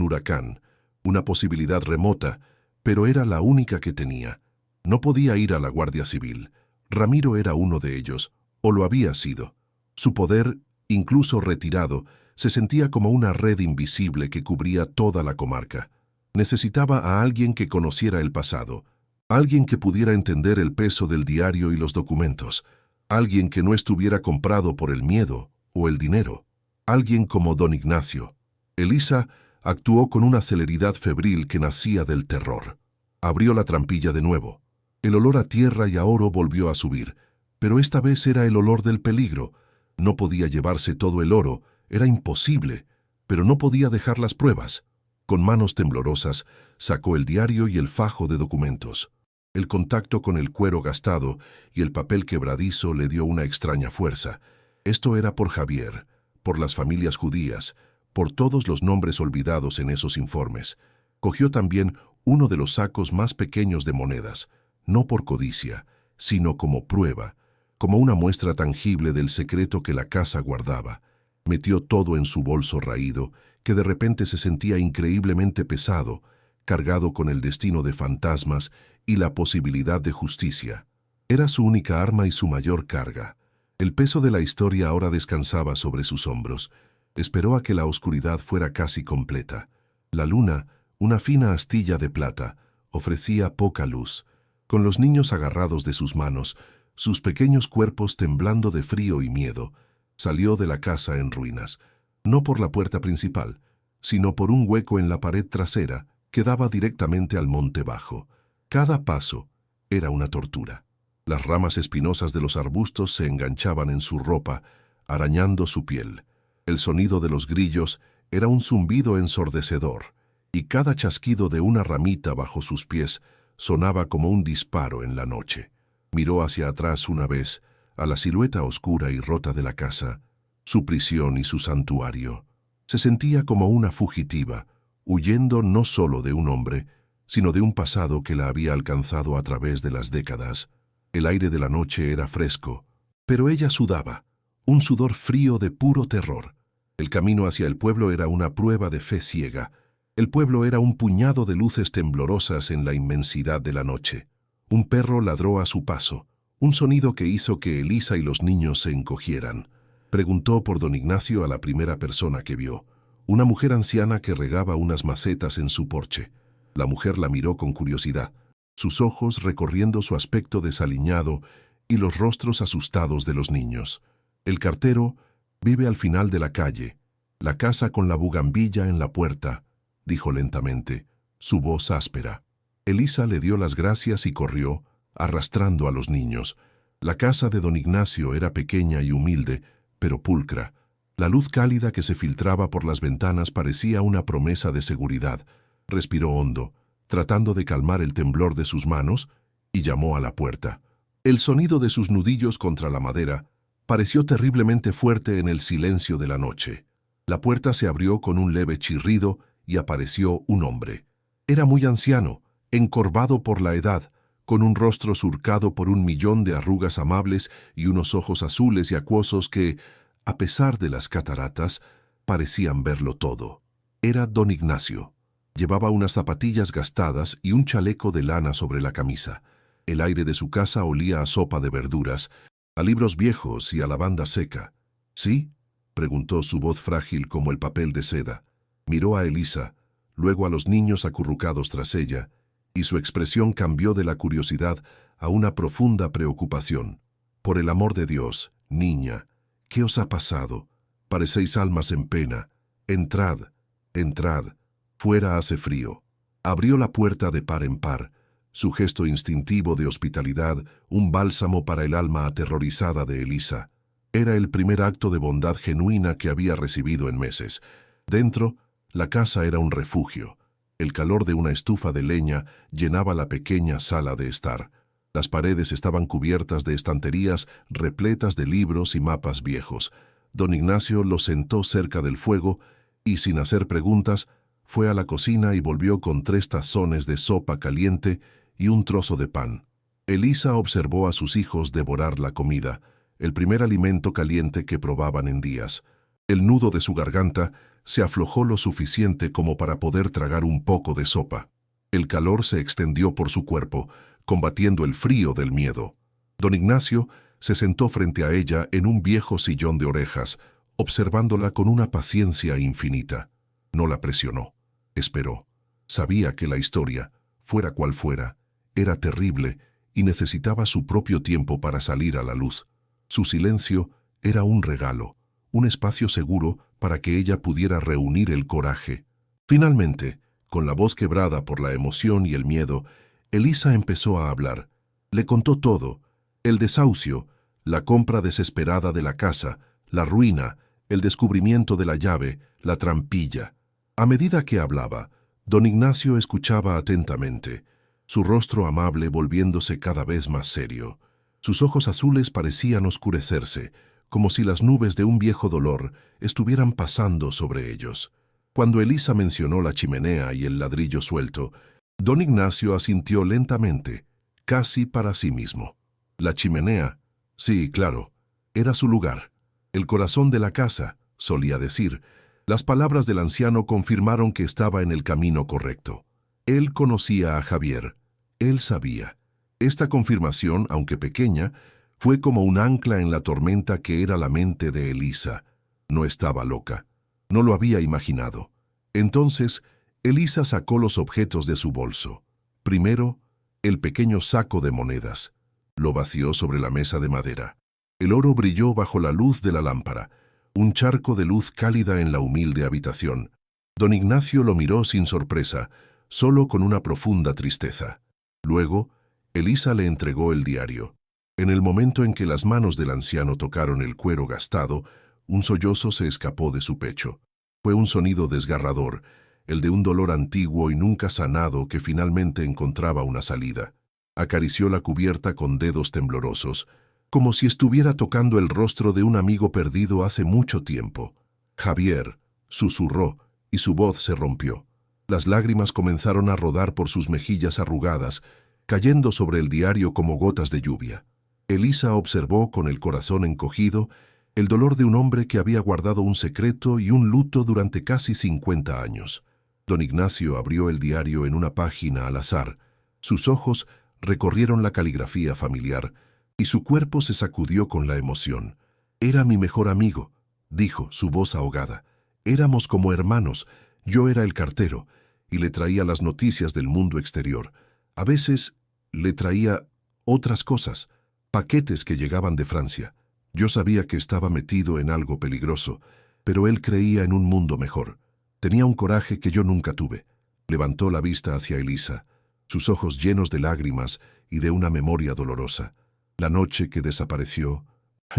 [SPEAKER 1] huracán, una posibilidad remota, pero era la única que tenía. No podía ir a la Guardia Civil. Ramiro era uno de ellos, o lo había sido. Su poder, incluso retirado, se sentía como una red invisible que cubría toda la comarca. Necesitaba a alguien que conociera el pasado, alguien que pudiera entender el peso del diario y los documentos, alguien que no estuviera comprado por el miedo o el dinero, alguien como don Ignacio. Elisa actuó con una celeridad febril que nacía del terror. Abrió la trampilla de nuevo. El olor a tierra y a oro volvió a subir, pero esta vez era el olor del peligro. No podía llevarse todo el oro, era imposible, pero no podía dejar las pruebas. Con manos temblorosas, sacó el diario y el fajo de documentos. El contacto con el cuero gastado y el papel quebradizo le dio una extraña fuerza. Esto era por Javier, por las familias judías, por todos los nombres olvidados en esos informes. Cogió también uno de los sacos más pequeños de monedas, no por codicia, sino como prueba, como una muestra tangible del secreto que la casa guardaba. Metió todo en su bolso raído, que de repente se sentía increíblemente pesado, cargado con el destino de fantasmas y la posibilidad de justicia. Era su única arma y su mayor carga. El peso de la historia ahora descansaba sobre sus hombros. Esperó a que la oscuridad fuera casi completa. La luna, una fina astilla de plata, ofrecía poca luz. Con los niños agarrados de sus manos, sus pequeños cuerpos temblando de frío y miedo, salió de la casa en ruinas, no por la puerta principal, sino por un hueco en la pared trasera que daba directamente al monte bajo. Cada paso era una tortura. Las ramas espinosas de los arbustos se enganchaban en su ropa, arañando su piel. El sonido de los grillos era un zumbido ensordecedor, y cada chasquido de una ramita bajo sus pies sonaba como un disparo en la noche. Miró hacia atrás una vez, a la silueta oscura y rota de la casa, su prisión y su santuario. Se sentía como una fugitiva, huyendo no solo de un hombre, sino de un pasado que la había alcanzado a través de las décadas. El aire de la noche era fresco, pero ella sudaba, un sudor frío de puro terror. El camino hacia el pueblo era una prueba de fe ciega. El pueblo era un puñado de luces temblorosas en la inmensidad de la noche. Un perro ladró a su paso, un sonido que hizo que Elisa y los niños se encogieran. Preguntó por don Ignacio a la primera persona que vio, una mujer anciana que regaba unas macetas en su porche. La mujer la miró con curiosidad, sus ojos recorriendo su aspecto desaliñado y los rostros asustados de los niños. El cartero vive al final de la calle, la casa con la bugambilla en la puerta, dijo lentamente, su voz áspera. Elisa le dio las gracias y corrió, arrastrando a los niños. La casa de don Ignacio era pequeña y humilde, pero pulcra. La luz cálida que se filtraba por las ventanas parecía una promesa de seguridad. Respiró hondo, tratando de calmar el temblor de sus manos, y llamó a la puerta. El sonido de sus nudillos contra la madera pareció terriblemente fuerte en el silencio de la noche. La puerta se abrió con un leve chirrido y apareció un hombre. Era muy anciano, encorvado por la edad, con un rostro surcado por 1.000.000 de arrugas amables y unos ojos azules y acuosos que, a pesar de las cataratas, parecían verlo todo. Era don Ignacio. Llevaba unas zapatillas gastadas y un chaleco de lana sobre la camisa. El aire de su casa olía a sopa de verduras, a libros viejos y a lavanda seca. ¿Sí?, preguntó su voz frágil como el papel de seda. Miró a Elisa, luego a los niños acurrucados tras ella, y su expresión cambió de la curiosidad a una profunda preocupación. Por el amor de Dios, niña, ¿qué os ha pasado? Parecéis almas en pena. Entrad, entrad. Fuera hace frío. Abrió la puerta de par en par, su gesto instintivo de hospitalidad, un bálsamo para el alma aterrorizada de Elisa. Era el primer acto de bondad genuina que había recibido en meses. Dentro, la casa era un refugio. El calor de una estufa de leña llenaba la pequeña sala de estar. Las paredes estaban cubiertas de estanterías repletas de libros y mapas viejos. Don Ignacio los sentó cerca del fuego y, sin hacer preguntas, fue a la cocina y volvió con 3 tazones de sopa caliente y un trozo de pan. Elisa observó a sus hijos devorar la comida, el primer alimento caliente que probaban en días. El nudo de su garganta se aflojó lo suficiente como para poder tragar un poco de sopa. El calor se extendió por su cuerpo, combatiendo el frío del miedo. Don Ignacio se sentó frente a ella en un viejo sillón de orejas, observándola con una paciencia infinita. No la presionó. Esperó. Sabía que la historia, fuera cual fuera, era terrible y necesitaba su propio tiempo para salir a la luz. Su silencio era un regalo, un espacio seguro para que ella pudiera reunir el coraje. Finalmente, con la voz quebrada por la emoción y el miedo, Elisa empezó a hablar. Le contó todo: el desahucio, la compra desesperada de la casa, la ruina, el descubrimiento de la llave, la trampilla. A medida que hablaba, don Ignacio escuchaba atentamente, su rostro amable volviéndose cada vez más serio. Sus ojos azules parecían oscurecerse, como si las nubes de un viejo dolor estuvieran pasando sobre ellos. Cuando Elisa mencionó la chimenea y el ladrillo suelto, don Ignacio asintió lentamente, casi para sí mismo. La chimenea, sí, claro, era su lugar. El corazón de la casa, solía decir. Las palabras del anciano confirmaron que estaba en el camino correcto. Él conocía a Javier. Él sabía. Esta confirmación, aunque pequeña, fue como un ancla en la tormenta que era la mente de Elisa. No estaba loca. No lo había imaginado. Entonces, Elisa sacó los objetos de su bolso. Primero, el pequeño saco de monedas. Lo vació sobre la mesa de madera. El oro brilló bajo la luz de la lámpara, un charco de luz cálida en la humilde habitación. Don Ignacio lo miró sin sorpresa, solo con una profunda tristeza. Luego, Elisa le entregó el diario. En el momento en que las manos del anciano tocaron el cuero gastado, un sollozo se escapó de su pecho. Fue un sonido desgarrador, el de un dolor antiguo y nunca sanado que finalmente encontraba una salida. Acarició la cubierta con dedos temblorosos, como si estuviera tocando el rostro de un amigo perdido hace mucho tiempo. Javier, susurró, y su voz se rompió. Las lágrimas comenzaron a rodar por sus mejillas arrugadas, cayendo sobre el diario como gotas de lluvia. Elisa observó con el corazón encogido el dolor de un hombre que había guardado un secreto y un luto durante casi 50 años. Don Ignacio abrió el diario en una página al azar. Sus ojos recorrieron la caligrafía familiar, y su cuerpo se sacudió con la emoción. «Era mi mejor amigo», dijo, su voz ahogada. «Éramos como hermanos. Yo era el cartero, y le traía las noticias del mundo exterior. A veces le traía otras cosas, paquetes que llegaban de Francia. Yo sabía que estaba metido en algo peligroso, pero él creía en un mundo mejor. Tenía un coraje que yo nunca tuve». Levantó la vista hacia Elisa, sus ojos llenos de lágrimas y de una memoria dolorosa. La noche que desapareció,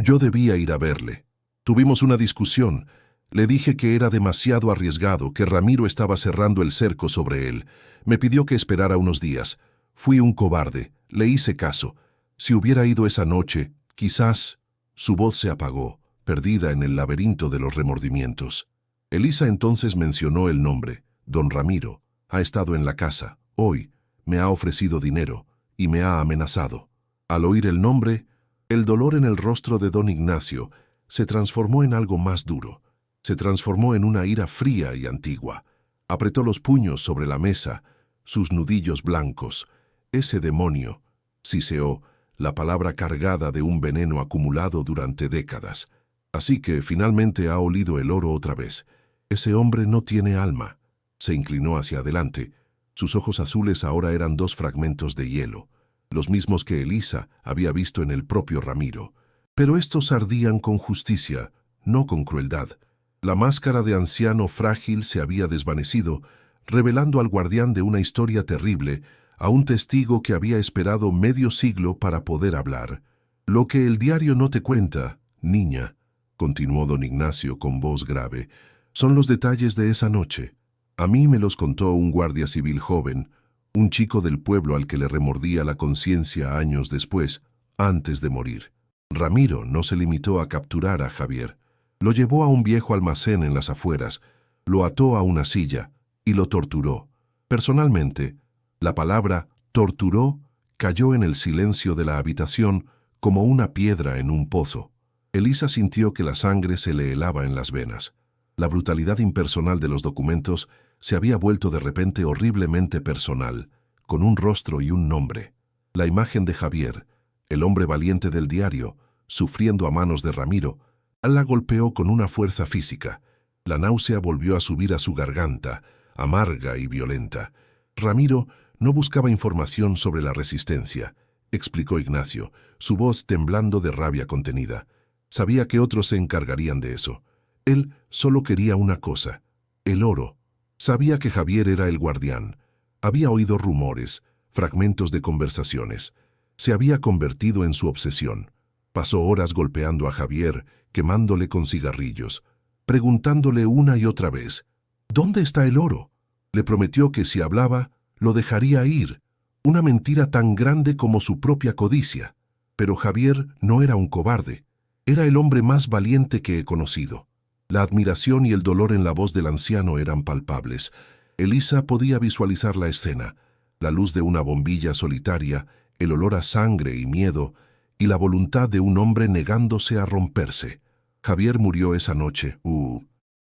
[SPEAKER 1] yo debía ir a verle. Tuvimos una discusión. Le dije que era demasiado arriesgado, que Ramiro estaba cerrando el cerco sobre él. Me pidió que esperara unos días. Fui un cobarde, le hice caso. Si hubiera ido esa noche, quizás... Su voz se apagó, perdida en el laberinto de los remordimientos. Elisa entonces mencionó el nombre. Don Ramiro. Ha estado en la casa, hoy. Me ha ofrecido dinero y me ha amenazado. Al oír el nombre, el dolor en el rostro de don Ignacio se transformó en algo más duro. Se transformó en una ira fría y antigua. Apretó los puños sobre la mesa, sus nudillos blancos. Ese demonio, siseó, la palabra cargada de un veneno acumulado durante décadas. Así que finalmente ha olido el oro otra vez. Ese hombre no tiene alma. Se inclinó hacia adelante. Sus ojos azules ahora eran dos fragmentos de hielo, los mismos que Elisa había visto en el propio Ramiro. Pero estos ardían con justicia, no con crueldad. La máscara de anciano frágil se había desvanecido, revelando al guardián de una historia terrible, a un testigo que había esperado medio siglo para poder hablar. «Lo que el diario no te cuenta, niña», continuó don Ignacio con voz grave, «son los detalles de esa noche. A mí me los contó un guardia civil joven, un chico del pueblo al que le remordía la conciencia años después, antes de morir. Ramiro no se limitó a capturar a Javier. Lo llevó a un viejo almacén en las afueras, lo ató a una silla y lo torturó. Personalmente, la palabra torturó cayó en el silencio de la habitación como una piedra en un pozo. Elisa sintió que la sangre se le helaba en las venas. La brutalidad impersonal de los documentos se había vuelto de repente horriblemente personal, con un rostro y un nombre. La imagen de Javier, el hombre valiente del diario, sufriendo a manos de Ramiro, la golpeó con una fuerza física. La náusea volvió a subir a su garganta, amarga y violenta. Ramiro no buscaba información sobre la resistencia, explicó Ignacio, su voz temblando de rabia contenida. Sabía que otros se encargarían de eso. Él solo quería una cosa, el oro. Sabía que Javier era el guardián. Había oído rumores, fragmentos de conversaciones. Se había convertido en su obsesión. Pasó horas golpeando a Javier, quemándole con cigarrillos, preguntándole una y otra vez, ¿dónde está el oro? Le prometió que si hablaba, lo dejaría ir, una mentira tan grande como su propia codicia. Pero Javier no era un cobarde, era el hombre más valiente que he conocido. La admiración y el dolor en la voz del anciano eran palpables. Elisa podía visualizar la escena, la luz de una bombilla solitaria, el olor a sangre y miedo, y la voluntad de un hombre negándose a romperse. Javier murió esa noche,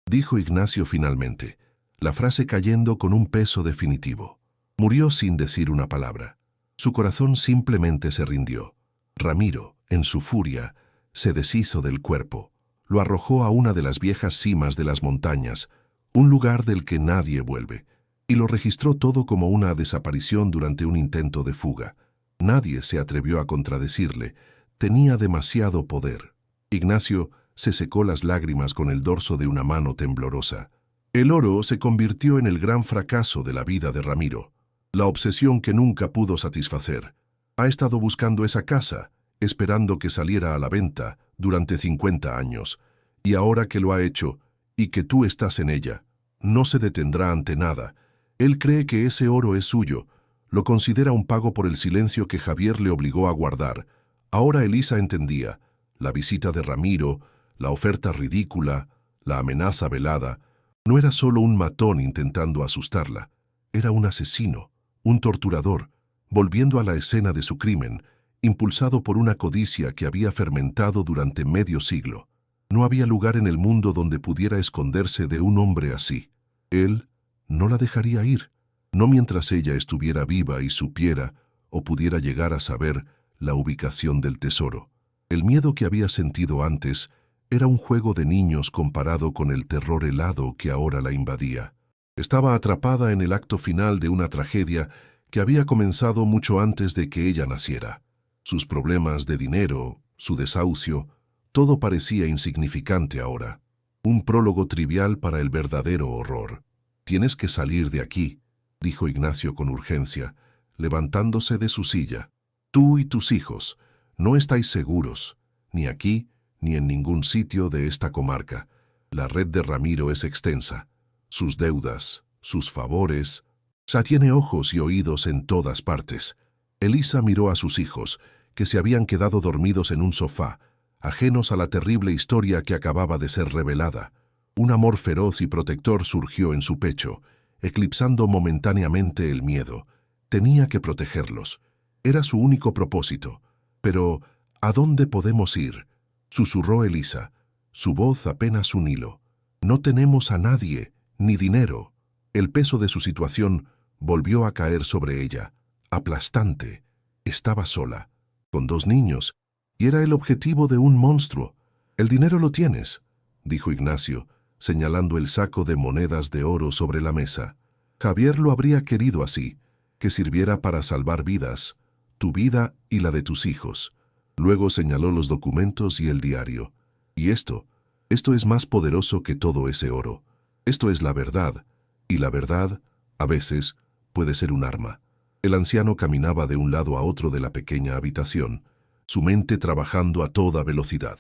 [SPEAKER 1] dijo Ignacio finalmente, la frase cayendo con un peso definitivo. Murió sin decir una palabra. Su corazón simplemente se rindió. Ramiro, en su furia, se deshizo del cuerpo. Lo arrojó a una de las viejas cimas de las montañas, un lugar del que nadie vuelve, y lo registró todo como una desaparición durante un intento de fuga. Nadie se atrevió a contradecirle. Tenía demasiado poder. Ignacio se secó las lágrimas con el dorso de una mano temblorosa. El oro se convirtió en el gran fracaso de la vida de Ramiro, la obsesión que nunca pudo satisfacer. Ha estado buscando esa casa, esperando que saliera a la venta durante 50 años, y ahora que lo ha hecho, y que tú estás en ella, no se detendrá ante nada. Él cree que ese oro es suyo, lo considera un pago por el silencio que Javier le obligó a guardar. Ahora Elisa entendía, la visita de Ramiro, la oferta ridícula, la amenaza velada, no era solo un matón intentando asustarla, era un asesino, un torturador, volviendo a la escena de su crimen, impulsado por una codicia que había fermentado durante medio siglo. No había lugar en el mundo donde pudiera esconderse de un hombre así. Él no la dejaría ir, no mientras ella estuviera viva y supiera, o pudiera llegar a saber, la ubicación del tesoro. El miedo que había sentido antes era un juego de niños comparado con el terror helado que ahora la invadía. Estaba atrapada en el acto final de una tragedia que había comenzado mucho antes de que ella naciera. Sus problemas de dinero, su desahucio, todo parecía insignificante ahora. Un prólogo trivial para el verdadero horror. «Tienes que salir de aquí», dijo Ignacio con urgencia, levantándose de su silla. «Tú y tus hijos no estáis seguros, ni aquí ni en ningún sitio de esta comarca. La red de Ramiro es extensa. Sus deudas, sus favores. Ya tiene ojos y oídos en todas partes». Elisa miró a sus hijos, que se habían quedado dormidos en un sofá, ajenos a la terrible historia que acababa de ser revelada. Un amor feroz y protector surgió en su pecho, eclipsando momentáneamente el miedo. Tenía que protegerlos. Era su único propósito. Pero, ¿a dónde podemos ir?, susurró Elisa, su voz apenas un hilo. No tenemos a nadie, ni dinero. El peso de su situación volvió a caer sobre ella, aplastante. Estaba sola, con 2 niños, y era el objetivo de un monstruo. «El dinero lo tienes», dijo Ignacio, señalando el saco de monedas de oro sobre la mesa. «Javier lo habría querido así, que sirviera para salvar vidas, tu vida y la de tus hijos». Luego señaló los documentos y el diario. «Y esto es más poderoso que todo ese oro. Esto es la verdad, y la verdad, a veces, puede ser un arma». El anciano caminaba de un lado a otro de la pequeña habitación, su mente trabajando a toda velocidad.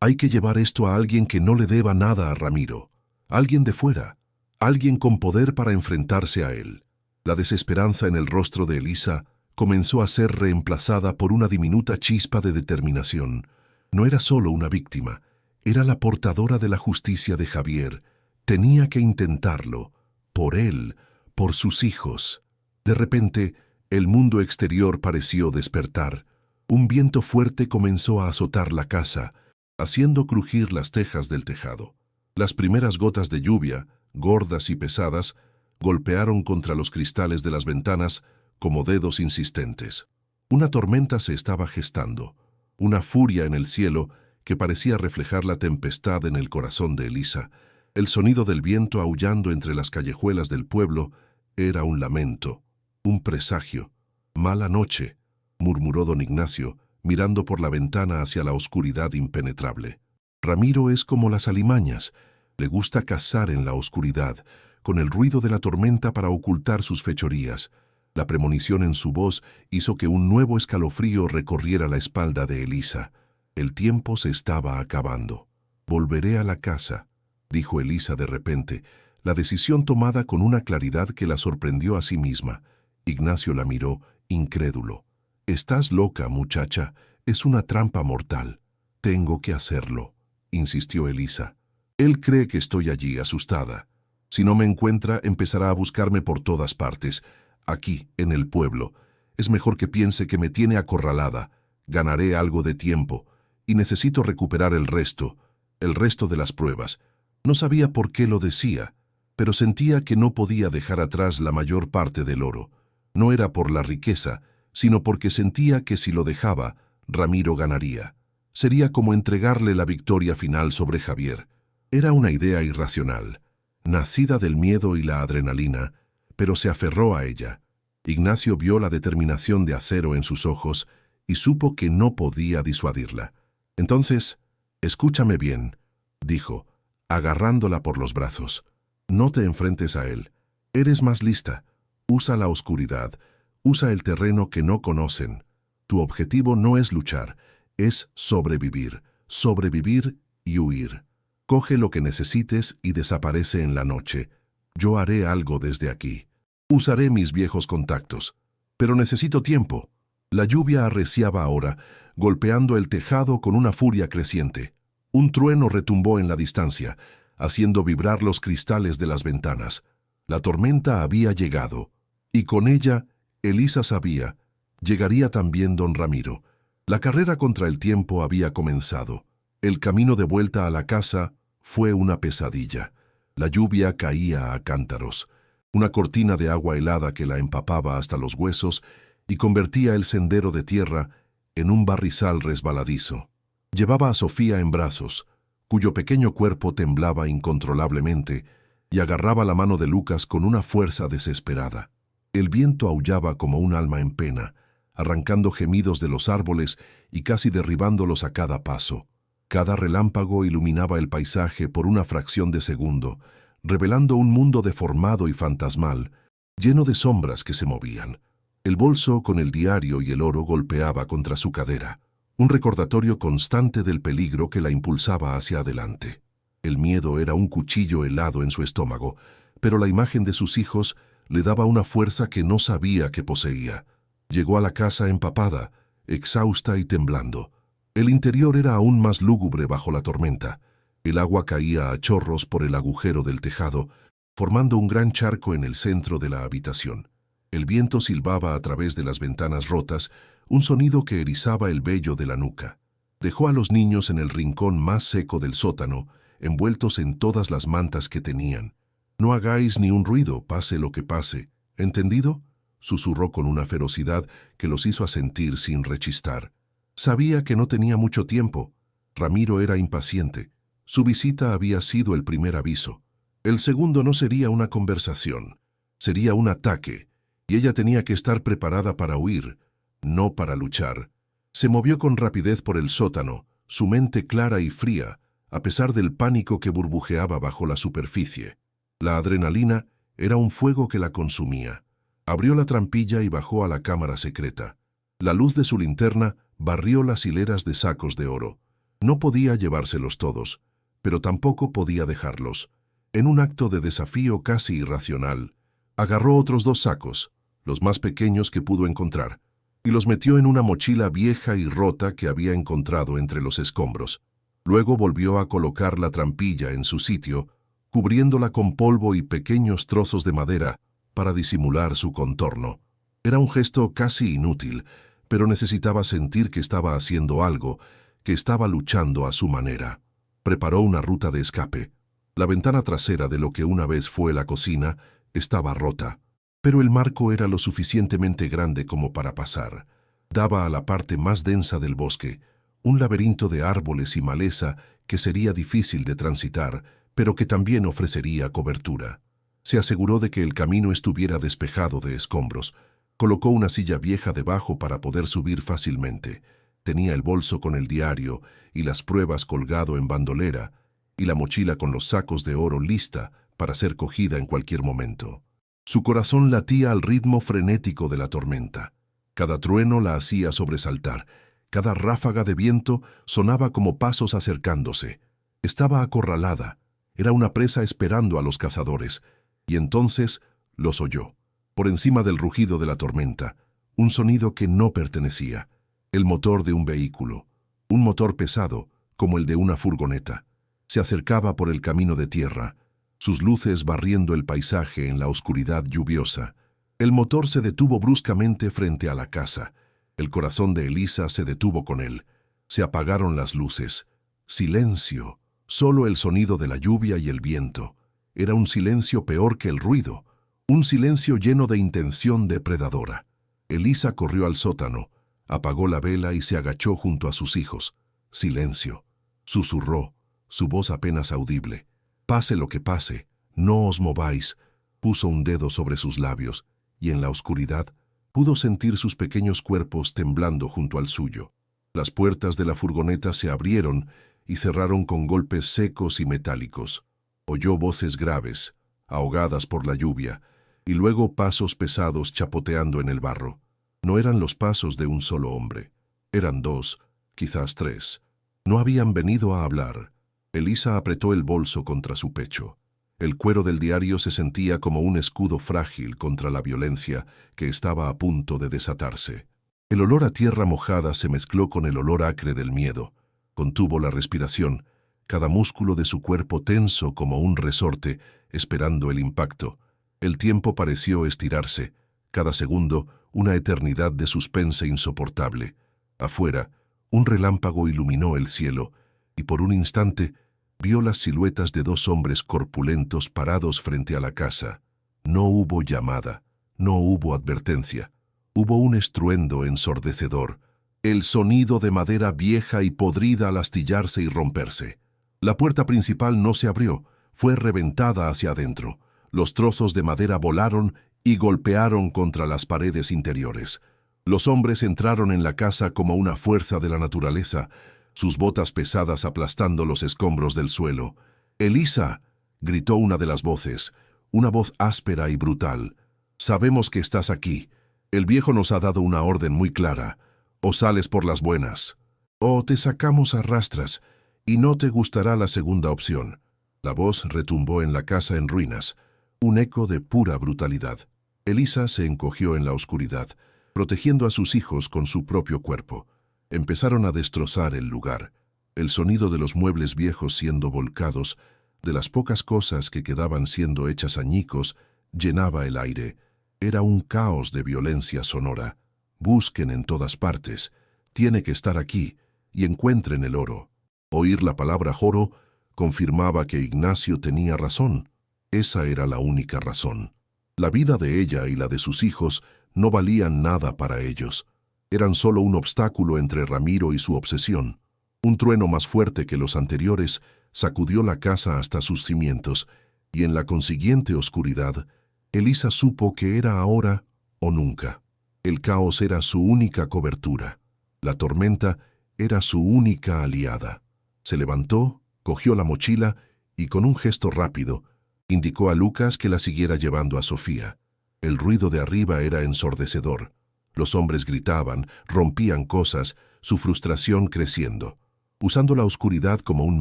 [SPEAKER 1] «Hay que llevar esto a alguien que no le deba nada a Ramiro, alguien de fuera, alguien con poder para enfrentarse a él». La desesperanza en el rostro de Elisa comenzó a ser reemplazada por una diminuta chispa de determinación. No era solo una víctima, era la portadora de la justicia de Javier. Tenía que intentarlo, por él, por sus hijos. De repente, el mundo exterior pareció despertar. Un viento fuerte comenzó a azotar la casa, haciendo crujir las tejas del tejado. Las primeras gotas de lluvia, gordas y pesadas, golpearon contra los cristales de las ventanas como dedos insistentes. Una tormenta se estaba gestando, una furia en el cielo que parecía reflejar la tempestad en el corazón de Elisa. El sonido del viento aullando entre las callejuelas del pueblo era un lamento, un presagio. «Mala noche», murmuró don Ignacio, mirando por la ventana hacia la oscuridad impenetrable. «Ramiro es como las alimañas, le gusta cazar en la oscuridad, con el ruido de la tormenta para ocultar sus fechorías. La premonición en su voz hizo que un nuevo escalofrío recorriera la espalda de Elisa. El tiempo se estaba acabando. «Volveré a la casa», dijo Elisa de repente, la decisión tomada con una claridad que la sorprendió a sí misma. Ignacio la miró, incrédulo. «Estás loca, muchacha. Es una trampa mortal». «Tengo que hacerlo», insistió Elisa. «Él cree que estoy allí, asustada. Si no me encuentra, empezará a buscarme por todas partes. Aquí, en el pueblo. Es mejor que piense que me tiene acorralada. Ganaré algo de tiempo. Y necesito recuperar el resto de las pruebas». No sabía por qué lo decía, pero sentía que no podía dejar atrás la mayor parte del oro. No era por la riqueza, sino porque sentía que si lo dejaba, Ramiro ganaría. Sería como entregarle la victoria final sobre Javier. Era una idea irracional, nacida del miedo y la adrenalina, pero se aferró a ella. Ignacio vio la determinación de acero en sus ojos y supo que no podía disuadirla. «Entonces, escúchame bien», dijo, agarrándola por los brazos. «No te enfrentes a él. Eres más lista. Usa la oscuridad. Usa el terreno que no conocen. Tu objetivo no es luchar, es sobrevivir. Sobrevivir y huir. Coge lo que necesites y desaparece en la noche. Yo haré algo desde aquí. Usaré mis viejos contactos. Pero necesito tiempo». La lluvia arreciaba ahora, golpeando el tejado con una furia creciente. Un trueno retumbó en la distancia, haciendo vibrar los cristales de las ventanas. La tormenta había llegado, y con ella, Elisa sabía, llegaría también don Ramiro. La carrera contra el tiempo había comenzado. El camino de vuelta a la casa fue una pesadilla. La lluvia caía a cántaros, una cortina de agua helada que la empapaba hasta los huesos y convertía el sendero de tierra en un barrizal resbaladizo. Llevaba a Sofía en brazos, cuyo pequeño cuerpo temblaba incontrolablemente, y agarraba la mano de Lucas con una fuerza desesperada. El viento aullaba como un alma en pena, arrancando gemidos de los árboles y casi derribándolos a cada paso. Cada relámpago iluminaba el paisaje por una fracción de segundo, revelando un mundo deformado y fantasmal, lleno de sombras que se movían. El bolso con el diario y el oro golpeaba contra su cadera, un recordatorio constante del peligro que la impulsaba hacia adelante. El miedo era un cuchillo helado en su estómago, pero la imagen de sus hijos le daba una fuerza que no sabía que poseía. Llegó a la casa empapada, exhausta y temblando. El interior era aún más lúgubre bajo la tormenta. El agua caía a chorros por el agujero del tejado, formando un gran charco en el centro de la habitación. El viento silbaba a través de las ventanas rotas, un sonido que erizaba el vello de la nuca. Dejó a los niños en el rincón más seco del sótano, envueltos en todas las mantas que tenían. «No hagáis ni un ruido, pase lo que pase. ¿Entendido?», susurró con una ferocidad que los hizo asentir sin rechistar. Sabía que no tenía mucho tiempo. Ramiro era impaciente. Su visita había sido el primer aviso. El segundo no sería una conversación, sería un ataque, y ella tenía que estar preparada para huir, no para luchar. Se movió con rapidez por el sótano, su mente clara y fría, a pesar del pánico que burbujeaba bajo la superficie. La adrenalina era un fuego que la consumía. Abrió la trampilla y bajó a la cámara secreta. La luz de su linterna barrió las hileras de sacos de oro. No podía llevárselos todos, pero tampoco podía dejarlos. En un acto de desafío casi irracional, agarró otros 2 sacos, los más pequeños que pudo encontrar, y los metió en una mochila vieja y rota que había encontrado entre los escombros. Luego volvió a colocar la trampilla en su sitio, cubriéndola con polvo y pequeños trozos de madera para disimular su contorno. Era un gesto casi inútil, pero necesitaba sentir que estaba haciendo algo, que estaba luchando a su manera. Preparó una ruta de escape. La ventana trasera de lo que una vez fue la cocina estaba rota, pero el marco era lo suficientemente grande como para pasar. Daba a la parte más densa del bosque, un laberinto de árboles y maleza que sería difícil de transitar, pero que también ofrecería cobertura. Se aseguró de que el camino estuviera despejado de escombros. Colocó una silla vieja debajo para poder subir fácilmente. Tenía el bolso con el diario y las pruebas colgado en bandolera, y la mochila con los sacos de oro lista para ser cogida en cualquier momento. Su corazón latía al ritmo frenético de la tormenta. Cada trueno la hacía sobresaltar. Cada ráfaga de viento sonaba como pasos acercándose. Estaba acorralada. Era una presa esperando a los cazadores. Y entonces los oyó. Por encima del rugido de la tormenta, un sonido que no pertenecía. El motor de un vehículo. Un motor pesado, como el de una furgoneta. Se acercaba por el camino de tierra, sus luces barriendo el paisaje en la oscuridad lluviosa. El motor se detuvo bruscamente frente a la casa. El corazón de Elisa se detuvo con él. Se apagaron las luces. Silencio. Solo el sonido de la lluvia y el viento. Era un silencio peor que el ruido. Un silencio lleno de intención depredadora. Elisa corrió al sótano, apagó la vela y se agachó junto a sus hijos. Silencio. Susurró, su voz apenas audible. Pase lo que pase, no os mováis. Puso un dedo sobre sus labios, y en la oscuridad pudo sentir sus pequeños cuerpos temblando junto al suyo. Las puertas de la furgoneta se abrieron y cerraron con golpes secos y metálicos. Oyó voces graves, ahogadas por la lluvia, y luego pasos pesados chapoteando en el barro. No eran los pasos de un solo hombre. Eran dos, quizás tres. No habían venido a hablar. Elisa apretó el bolso contra su pecho. El cuero del diario se sentía como un escudo frágil contra la violencia que estaba a punto de desatarse. El olor a tierra mojada se mezcló con el olor acre del miedo. Contuvo la respiración, cada músculo de su cuerpo tenso como un resorte, esperando el impacto. El tiempo pareció estirarse, cada segundo una eternidad de suspense insoportable. Afuera, un relámpago iluminó el cielo, y por un instante vio las siluetas de dos hombres corpulentos parados frente a la casa. No hubo llamada, no hubo advertencia. Hubo un estruendo ensordecedor, el sonido de madera vieja y podrida al astillarse y romperse. La puerta principal no se abrió, fue reventada hacia adentro. Los trozos de madera volaron y golpearon contra las paredes interiores. Los hombres entraron en la casa como una fuerza de la naturaleza, sus botas pesadas aplastando los escombros del suelo. «¡Elisa!», gritó una de las voces, una voz áspera y brutal. «Sabemos que estás aquí. El viejo nos ha dado una orden muy clara. O sales por las buenas, o te sacamos a rastras, y no te gustará la segunda opción». La voz retumbó en la casa en ruinas, un eco de pura brutalidad. Elisa se encogió en la oscuridad, protegiendo a sus hijos con su propio cuerpo. Empezaron a destrozar el lugar. El sonido de los muebles viejos siendo volcados, de las pocas cosas que quedaban siendo hechas añicos, llenaba el aire. Era un caos de violencia sonora. Busquen en todas partes. Tiene que estar aquí, y encuentren el oro. Oír la palabra joro confirmaba que Ignacio tenía razón. Esa era la única razón. La vida de ella y la de sus hijos no valían nada para ellos. Eran solo un obstáculo entre Ramiro y su obsesión. Un trueno más fuerte que los anteriores sacudió la casa hasta sus cimientos, y en la consiguiente oscuridad, Elisa supo que era ahora o nunca. El caos era su única cobertura. La tormenta era su única aliada. Se levantó, cogió la mochila y con un gesto rápido, indicó a Lucas que la siguiera llevando a Sofía. El ruido de arriba era ensordecedor. Los hombres gritaban, rompían cosas, su frustración creciendo. Usando la oscuridad como un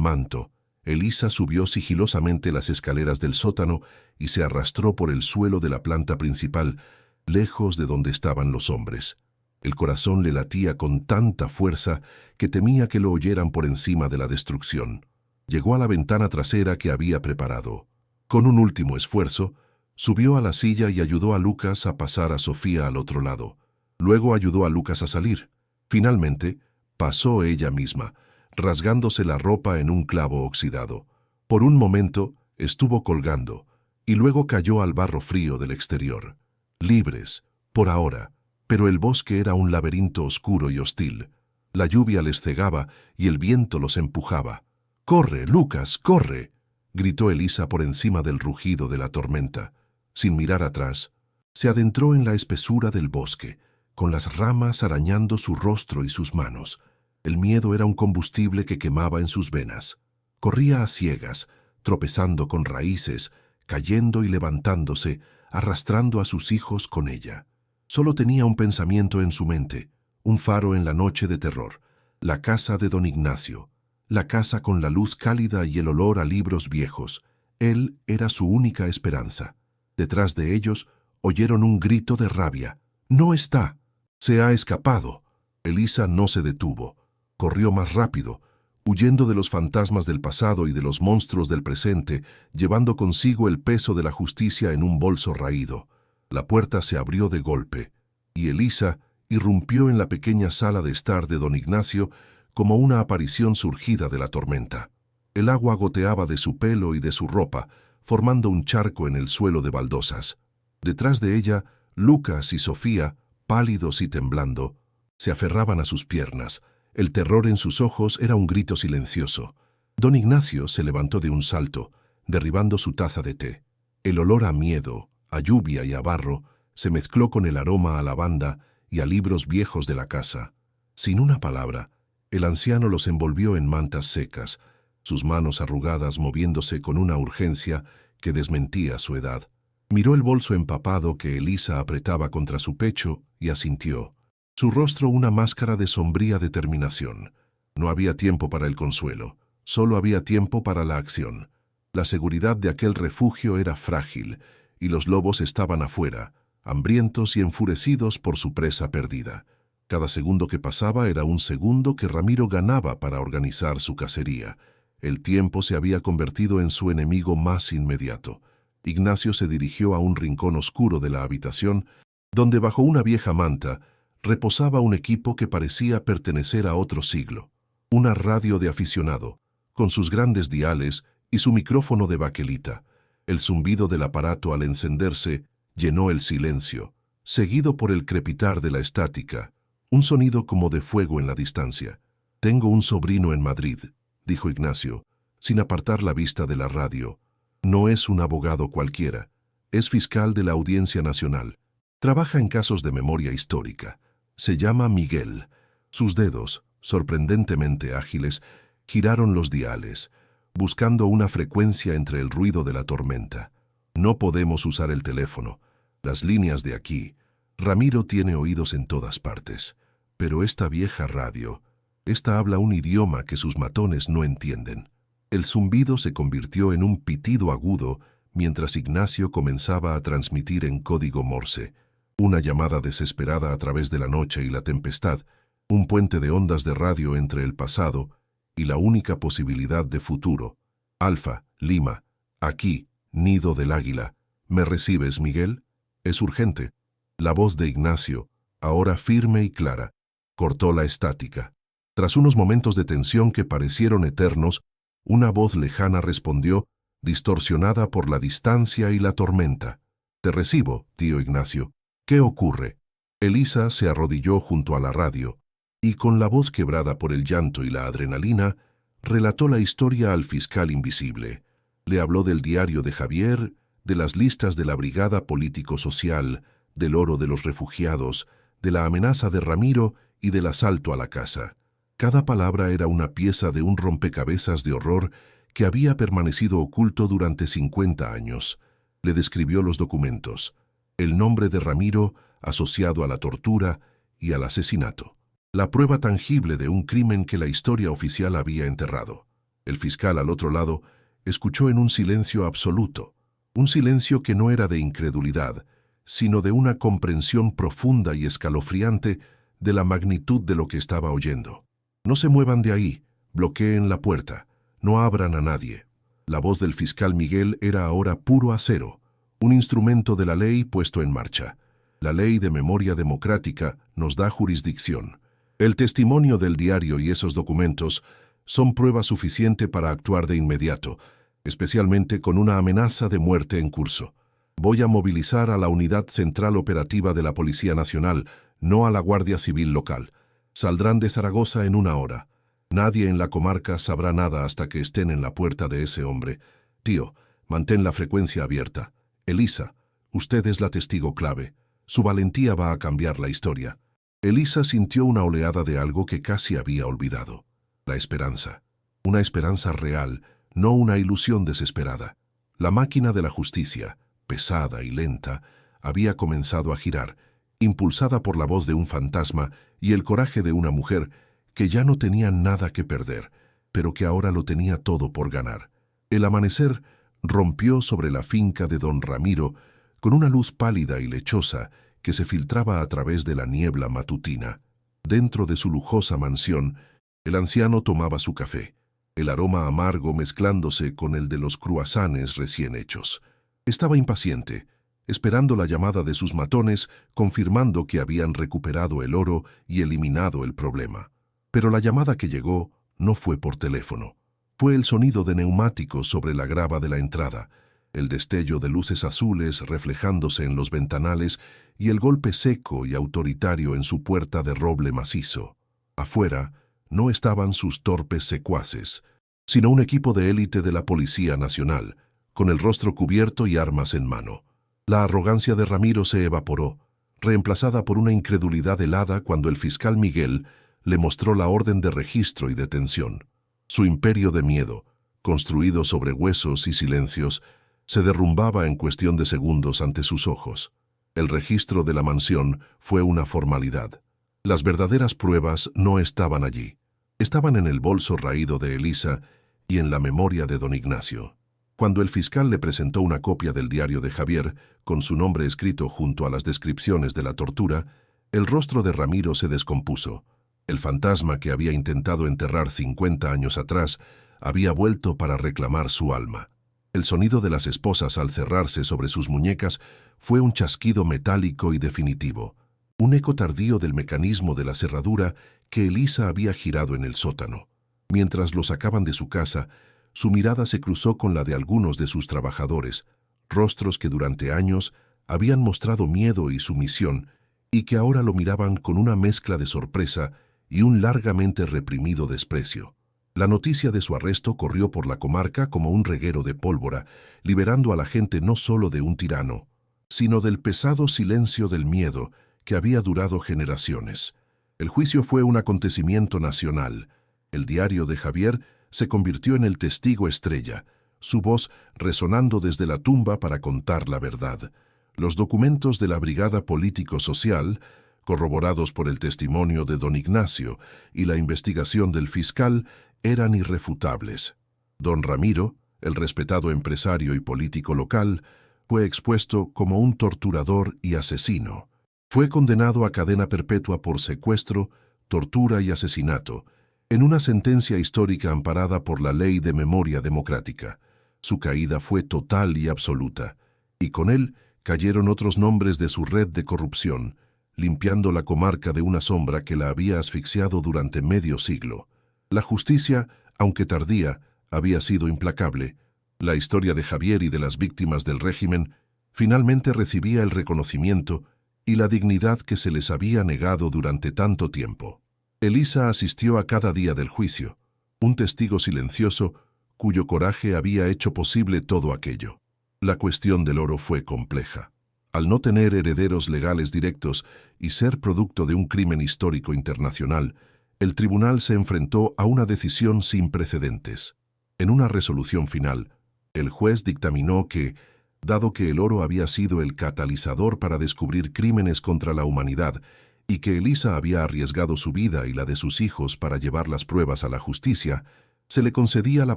[SPEAKER 1] manto, Elisa subió sigilosamente las escaleras del sótano y se arrastró por el suelo de la planta principal, lejos de donde estaban los hombres. El corazón le latía con tanta fuerza que temía que lo oyeran por encima de la destrucción. Llegó a la ventana trasera que había preparado. Con un último esfuerzo, subió a la silla y ayudó a Lucas a pasar a Sofía al otro lado. Luego ayudó a Lucas a salir. Finalmente, pasó ella misma, rasgándose la ropa en un clavo oxidado. Por un momento, estuvo colgando, y luego cayó al barro frío del exterior. Libres, por ahora, pero el bosque era un laberinto oscuro y hostil. La lluvia les cegaba y el viento los empujaba. «¡Corre, Lucas, corre!», gritó Elisa por encima del rugido de la tormenta. Sin mirar atrás, se adentró en la espesura del bosque, con las ramas arañando su rostro y sus manos. El miedo era un combustible que quemaba en sus venas. Corría a ciegas, tropezando con raíces, cayendo y levantándose, arrastrando a sus hijos con ella. Solo tenía un pensamiento en su mente, un faro en la noche de terror: la casa de don Ignacio, la casa con la luz cálida y el olor a libros viejos. Él era su única esperanza. Detrás de ellos oyeron un grito de rabia. «¡No está! ¡Se ha escapado!». Elisa no se detuvo. Corrió más rápido, huyendo de los fantasmas del pasado y de los monstruos del presente, llevando consigo el peso de la justicia en un bolso raído. La puerta se abrió de golpe, y Elisa irrumpió en la pequeña sala de estar de don Ignacio como una aparición surgida de la tormenta. El agua goteaba de su pelo y de su ropa, formando un charco en el suelo de baldosas. Detrás de ella, Lucas y Sofía, pálidos y temblando, se aferraban a sus piernas. El terror en sus ojos era un grito silencioso. Don Ignacio se levantó de un salto, derribando su taza de té. El olor a miedo, a lluvia y a barro se mezcló con el aroma a lavanda y a libros viejos de la casa. Sin una palabra, el anciano los envolvió en mantas secas, sus manos arrugadas moviéndose con una urgencia que desmentía su edad. Miró el bolso empapado que Elisa apretaba contra su pecho y asintió. Su rostro una máscara de sombría determinación. No había tiempo para el consuelo, solo había tiempo para la acción. La seguridad de aquel refugio era frágil, y los lobos estaban afuera, hambrientos y enfurecidos por su presa perdida. Cada segundo que pasaba era un segundo que Ramiro ganaba para organizar su cacería. El tiempo se había convertido en su enemigo más inmediato. Ignacio se dirigió a un rincón oscuro de la habitación, donde bajo una vieja manta reposaba un equipo que parecía pertenecer a otro siglo. Una radio de aficionado, con sus grandes diales y su micrófono de baquelita. El zumbido del aparato al encenderse llenó el silencio, seguido por el crepitar de la estática, un sonido como de fuego en la distancia. «Tengo un sobrino en Madrid», dijo Ignacio, sin apartar la vista de la radio. «No es un abogado cualquiera, es fiscal de la Audiencia Nacional. Trabaja en casos de memoria histórica. Se llama Miguel». Sus dedos, sorprendentemente ágiles, giraron los diales, buscando una frecuencia entre el ruido de la tormenta. «No podemos usar el teléfono. Las líneas de aquí. Ramiro tiene oídos en todas partes. Pero esta vieja radio, esta habla un idioma que sus matones no entienden». El zumbido se convirtió en un pitido agudo mientras Ignacio comenzaba a transmitir en código Morse. Una llamada desesperada a través de la noche y la tempestad, un puente de ondas de radio entre el pasado y la única posibilidad de futuro. «Alfa, Lima, aquí, Nido del Águila. ¿Me recibes, Miguel? Es urgente». La voz de Ignacio, ahora firme y clara, cortó la estática. Tras unos momentos de tensión que parecieron eternos, una voz lejana respondió, distorsionada por la distancia y la tormenta. «Te recibo, tío Ignacio. ¿Qué ocurre?». Elisa se arrodilló junto a la radio y, con la voz quebrada por el llanto y la adrenalina, relató la historia al fiscal invisible. Le habló del diario de Javier, de las listas de la Brigada Político-Social, del oro de los refugiados, de la amenaza de Ramiro y del asalto a la casa. Cada palabra era una pieza de un rompecabezas de horror que había permanecido oculto durante 50 años. Le describió los documentos, el nombre de Ramiro asociado a la tortura y al asesinato, la prueba tangible de un crimen que la historia oficial había enterrado. El fiscal al otro lado escuchó en un silencio absoluto, un silencio que no era de incredulidad, sino de una comprensión profunda y escalofriante de la magnitud de lo que estaba oyendo. «No se muevan de ahí, bloqueen la puerta, no abran a nadie». La voz del fiscal Miguel era ahora puro acero, un instrumento de la ley puesto en marcha. La ley de memoria democrática nos da jurisdicción. El testimonio del diario y esos documentos son prueba suficiente para actuar de inmediato, especialmente con una amenaza de muerte en curso. Voy a movilizar a la Unidad Central Operativa de la Policía Nacional, no a la Guardia Civil local. Saldrán de Zaragoza en 1 hora. Nadie en la comarca sabrá nada hasta que estén en la puerta de ese hombre. Tío, mantén la frecuencia abierta. Elisa, usted es la testigo clave. Su valentía va a cambiar la historia». Elisa sintió una oleada de algo que casi había olvidado. La esperanza. Una esperanza real, no una ilusión desesperada. La máquina de la justicia, pesada y lenta, había comenzado a girar, impulsada por la voz de un fantasma y el coraje de una mujer que ya no tenía nada que perder, pero que ahora lo tenía todo por ganar. El amanecer rompió sobre la finca de don Ramiro con una luz pálida y lechosa que se filtraba a través de la niebla matutina. Dentro de su lujosa mansión, el anciano tomaba su café, el aroma amargo mezclándose con el de los cruasanes recién hechos. Estaba impaciente, esperando la llamada de sus matones, confirmando que habían recuperado el oro y eliminado el problema. Pero la llamada que llegó no fue por teléfono. Fue el sonido de neumáticos sobre la grava de la entrada, el destello de luces azules reflejándose en los ventanales y el golpe seco y autoritario en su puerta de roble macizo. Afuera no estaban sus torpes secuaces, sino un equipo de élite de la Policía Nacional, con el rostro cubierto y armas en mano. La arrogancia de Ramiro se evaporó, reemplazada por una incredulidad helada cuando el fiscal Miguel le mostró la orden de registro y detención. Su imperio de miedo, construido sobre huesos y silencios, se derrumbaba en cuestión de segundos ante sus ojos. El registro de la mansión fue una formalidad. Las verdaderas pruebas no estaban allí. Estaban en el bolso raído de Elisa y en la memoria de don Ignacio. Cuando el fiscal le presentó una copia del diario de Javier, con su nombre escrito junto a las descripciones de la tortura, el rostro de Ramiro se descompuso. El fantasma que había intentado enterrar 50 años atrás había vuelto para reclamar su alma. El sonido de las esposas al cerrarse sobre sus muñecas fue un chasquido metálico y definitivo, un eco tardío del mecanismo de la cerradura que Elisa había girado en el sótano. Mientras lo sacaban de su casa, su mirada se cruzó con la de algunos de sus trabajadores, rostros que durante años habían mostrado miedo y sumisión y que ahora lo miraban con una mezcla de sorpresa y un largamente reprimido desprecio. La noticia de su arresto corrió por la comarca como un reguero de pólvora, liberando a la gente no solo de un tirano, sino del pesado silencio del miedo que había durado generaciones. El juicio fue un acontecimiento nacional. El diario de Javier se convirtió en el testigo estrella, su voz resonando desde la tumba para contar la verdad. Los documentos de la Brigada Político-Social, corroborados por el testimonio de don Ignacio y la investigación del fiscal, eran irrefutables. Don Ramiro, el respetado empresario y político local, fue expuesto como un torturador y asesino. Fue condenado a cadena perpetua por secuestro, tortura y asesinato, en una sentencia histórica amparada por la Ley de Memoria Democrática. Su caída fue total y absoluta, y con él cayeron otros nombres de su red de corrupción, limpiando la comarca de una sombra que la había asfixiado durante medio siglo. La justicia, aunque tardía, había sido implacable. La historia de Javier y de las víctimas del régimen finalmente recibía el reconocimiento y la dignidad que se les había negado durante tanto tiempo. Elisa asistió a cada día del juicio, un testigo silencioso cuyo coraje había hecho posible todo aquello. La cuestión del oro fue compleja. Al no tener herederos legales directos y ser producto de un crimen histórico internacional, el tribunal se enfrentó a una decisión sin precedentes. En una resolución final, el juez dictaminó que, dado que el oro había sido el catalizador para descubrir crímenes contra la humanidad y que Elisa había arriesgado su vida y la de sus hijos para llevar las pruebas a la justicia, se le concedía la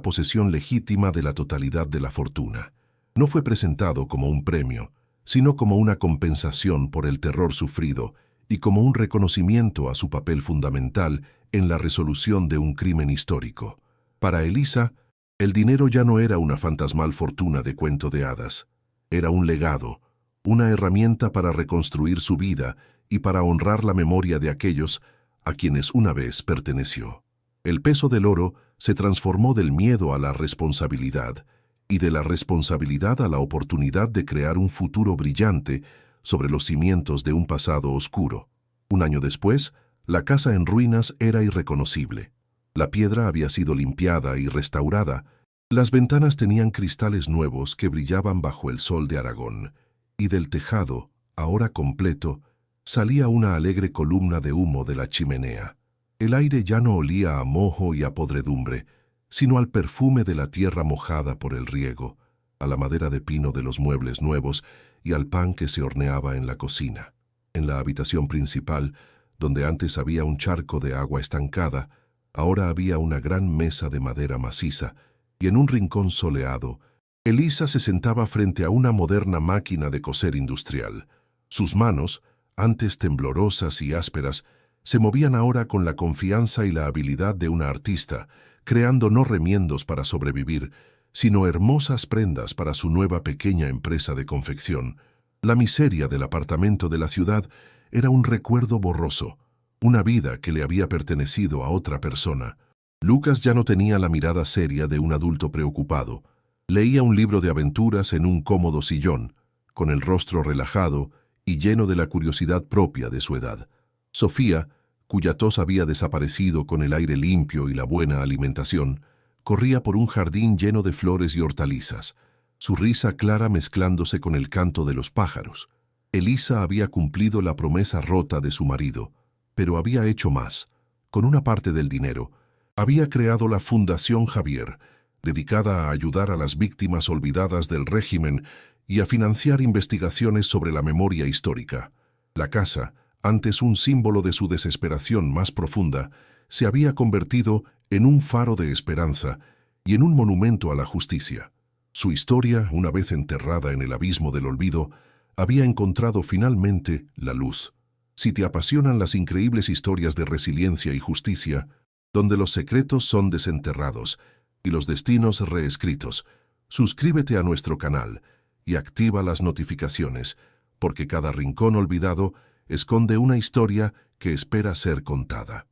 [SPEAKER 1] posesión legítima de la totalidad de la fortuna. No fue presentado como un premio, sino como una compensación por el terror sufrido y como un reconocimiento a su papel fundamental en la resolución de un crimen histórico. Para Elisa, el dinero ya no era una fantasmal fortuna de cuento de hadas. Era un legado, una herramienta para reconstruir su vida y para honrar la memoria de aquellos a quienes una vez perteneció. El peso del oro se transformó del miedo a la responsabilidad y de la responsabilidad a la oportunidad de crear un futuro brillante sobre los cimientos de un pasado oscuro. Un año después, la casa en ruinas era irreconocible. La piedra había sido limpiada y restaurada. Las ventanas tenían cristales nuevos que brillaban bajo el sol de Aragón, y del tejado, ahora completo, salía una alegre columna de humo de la chimenea. El aire ya no olía a moho y a podredumbre, sino al perfume de la tierra mojada por el riego. a la madera de pino de los muebles nuevos y al pan que se horneaba en la cocina. En la habitación principal, donde antes había un charco de agua estancada, ahora había una gran mesa de madera maciza, y en un rincón soleado, Elisa se sentaba frente a una moderna máquina de coser industrial. Sus manos, antes temblorosas y ásperas, se movían ahora con la confianza y la habilidad de una artista, creando no remiendos para sobrevivir, sino hermosas prendas para su nueva pequeña empresa de confección. La miseria del apartamento de la ciudad era un recuerdo borroso, una vida que le había pertenecido a otra persona. Lucas ya no tenía la mirada seria de un adulto preocupado. Leía un libro de aventuras en un cómodo sillón, con el rostro relajado y lleno de la curiosidad propia de su edad. Sofía, cuya tos había desaparecido con el aire limpio y la buena alimentación, corría por un jardín lleno de flores y hortalizas, su risa clara mezclándose con el canto de los pájaros. Elisa había cumplido la promesa rota de su marido, pero había hecho más. Con una parte del dinero, había creado la Fundación Javier, dedicada a ayudar a las víctimas olvidadas del régimen y a financiar investigaciones sobre la memoria histórica. La casa, antes un símbolo de su desesperación más profunda, se había convertido en un faro de esperanza y en un monumento a la justicia. Su historia, una vez enterrada en el abismo del olvido, había encontrado finalmente la luz. Si te apasionan las increíbles historias de resiliencia y justicia, donde los secretos son desenterrados y los destinos reescritos, suscríbete a nuestro canal y activa las notificaciones, porque cada rincón olvidado esconde una historia que espera ser contada.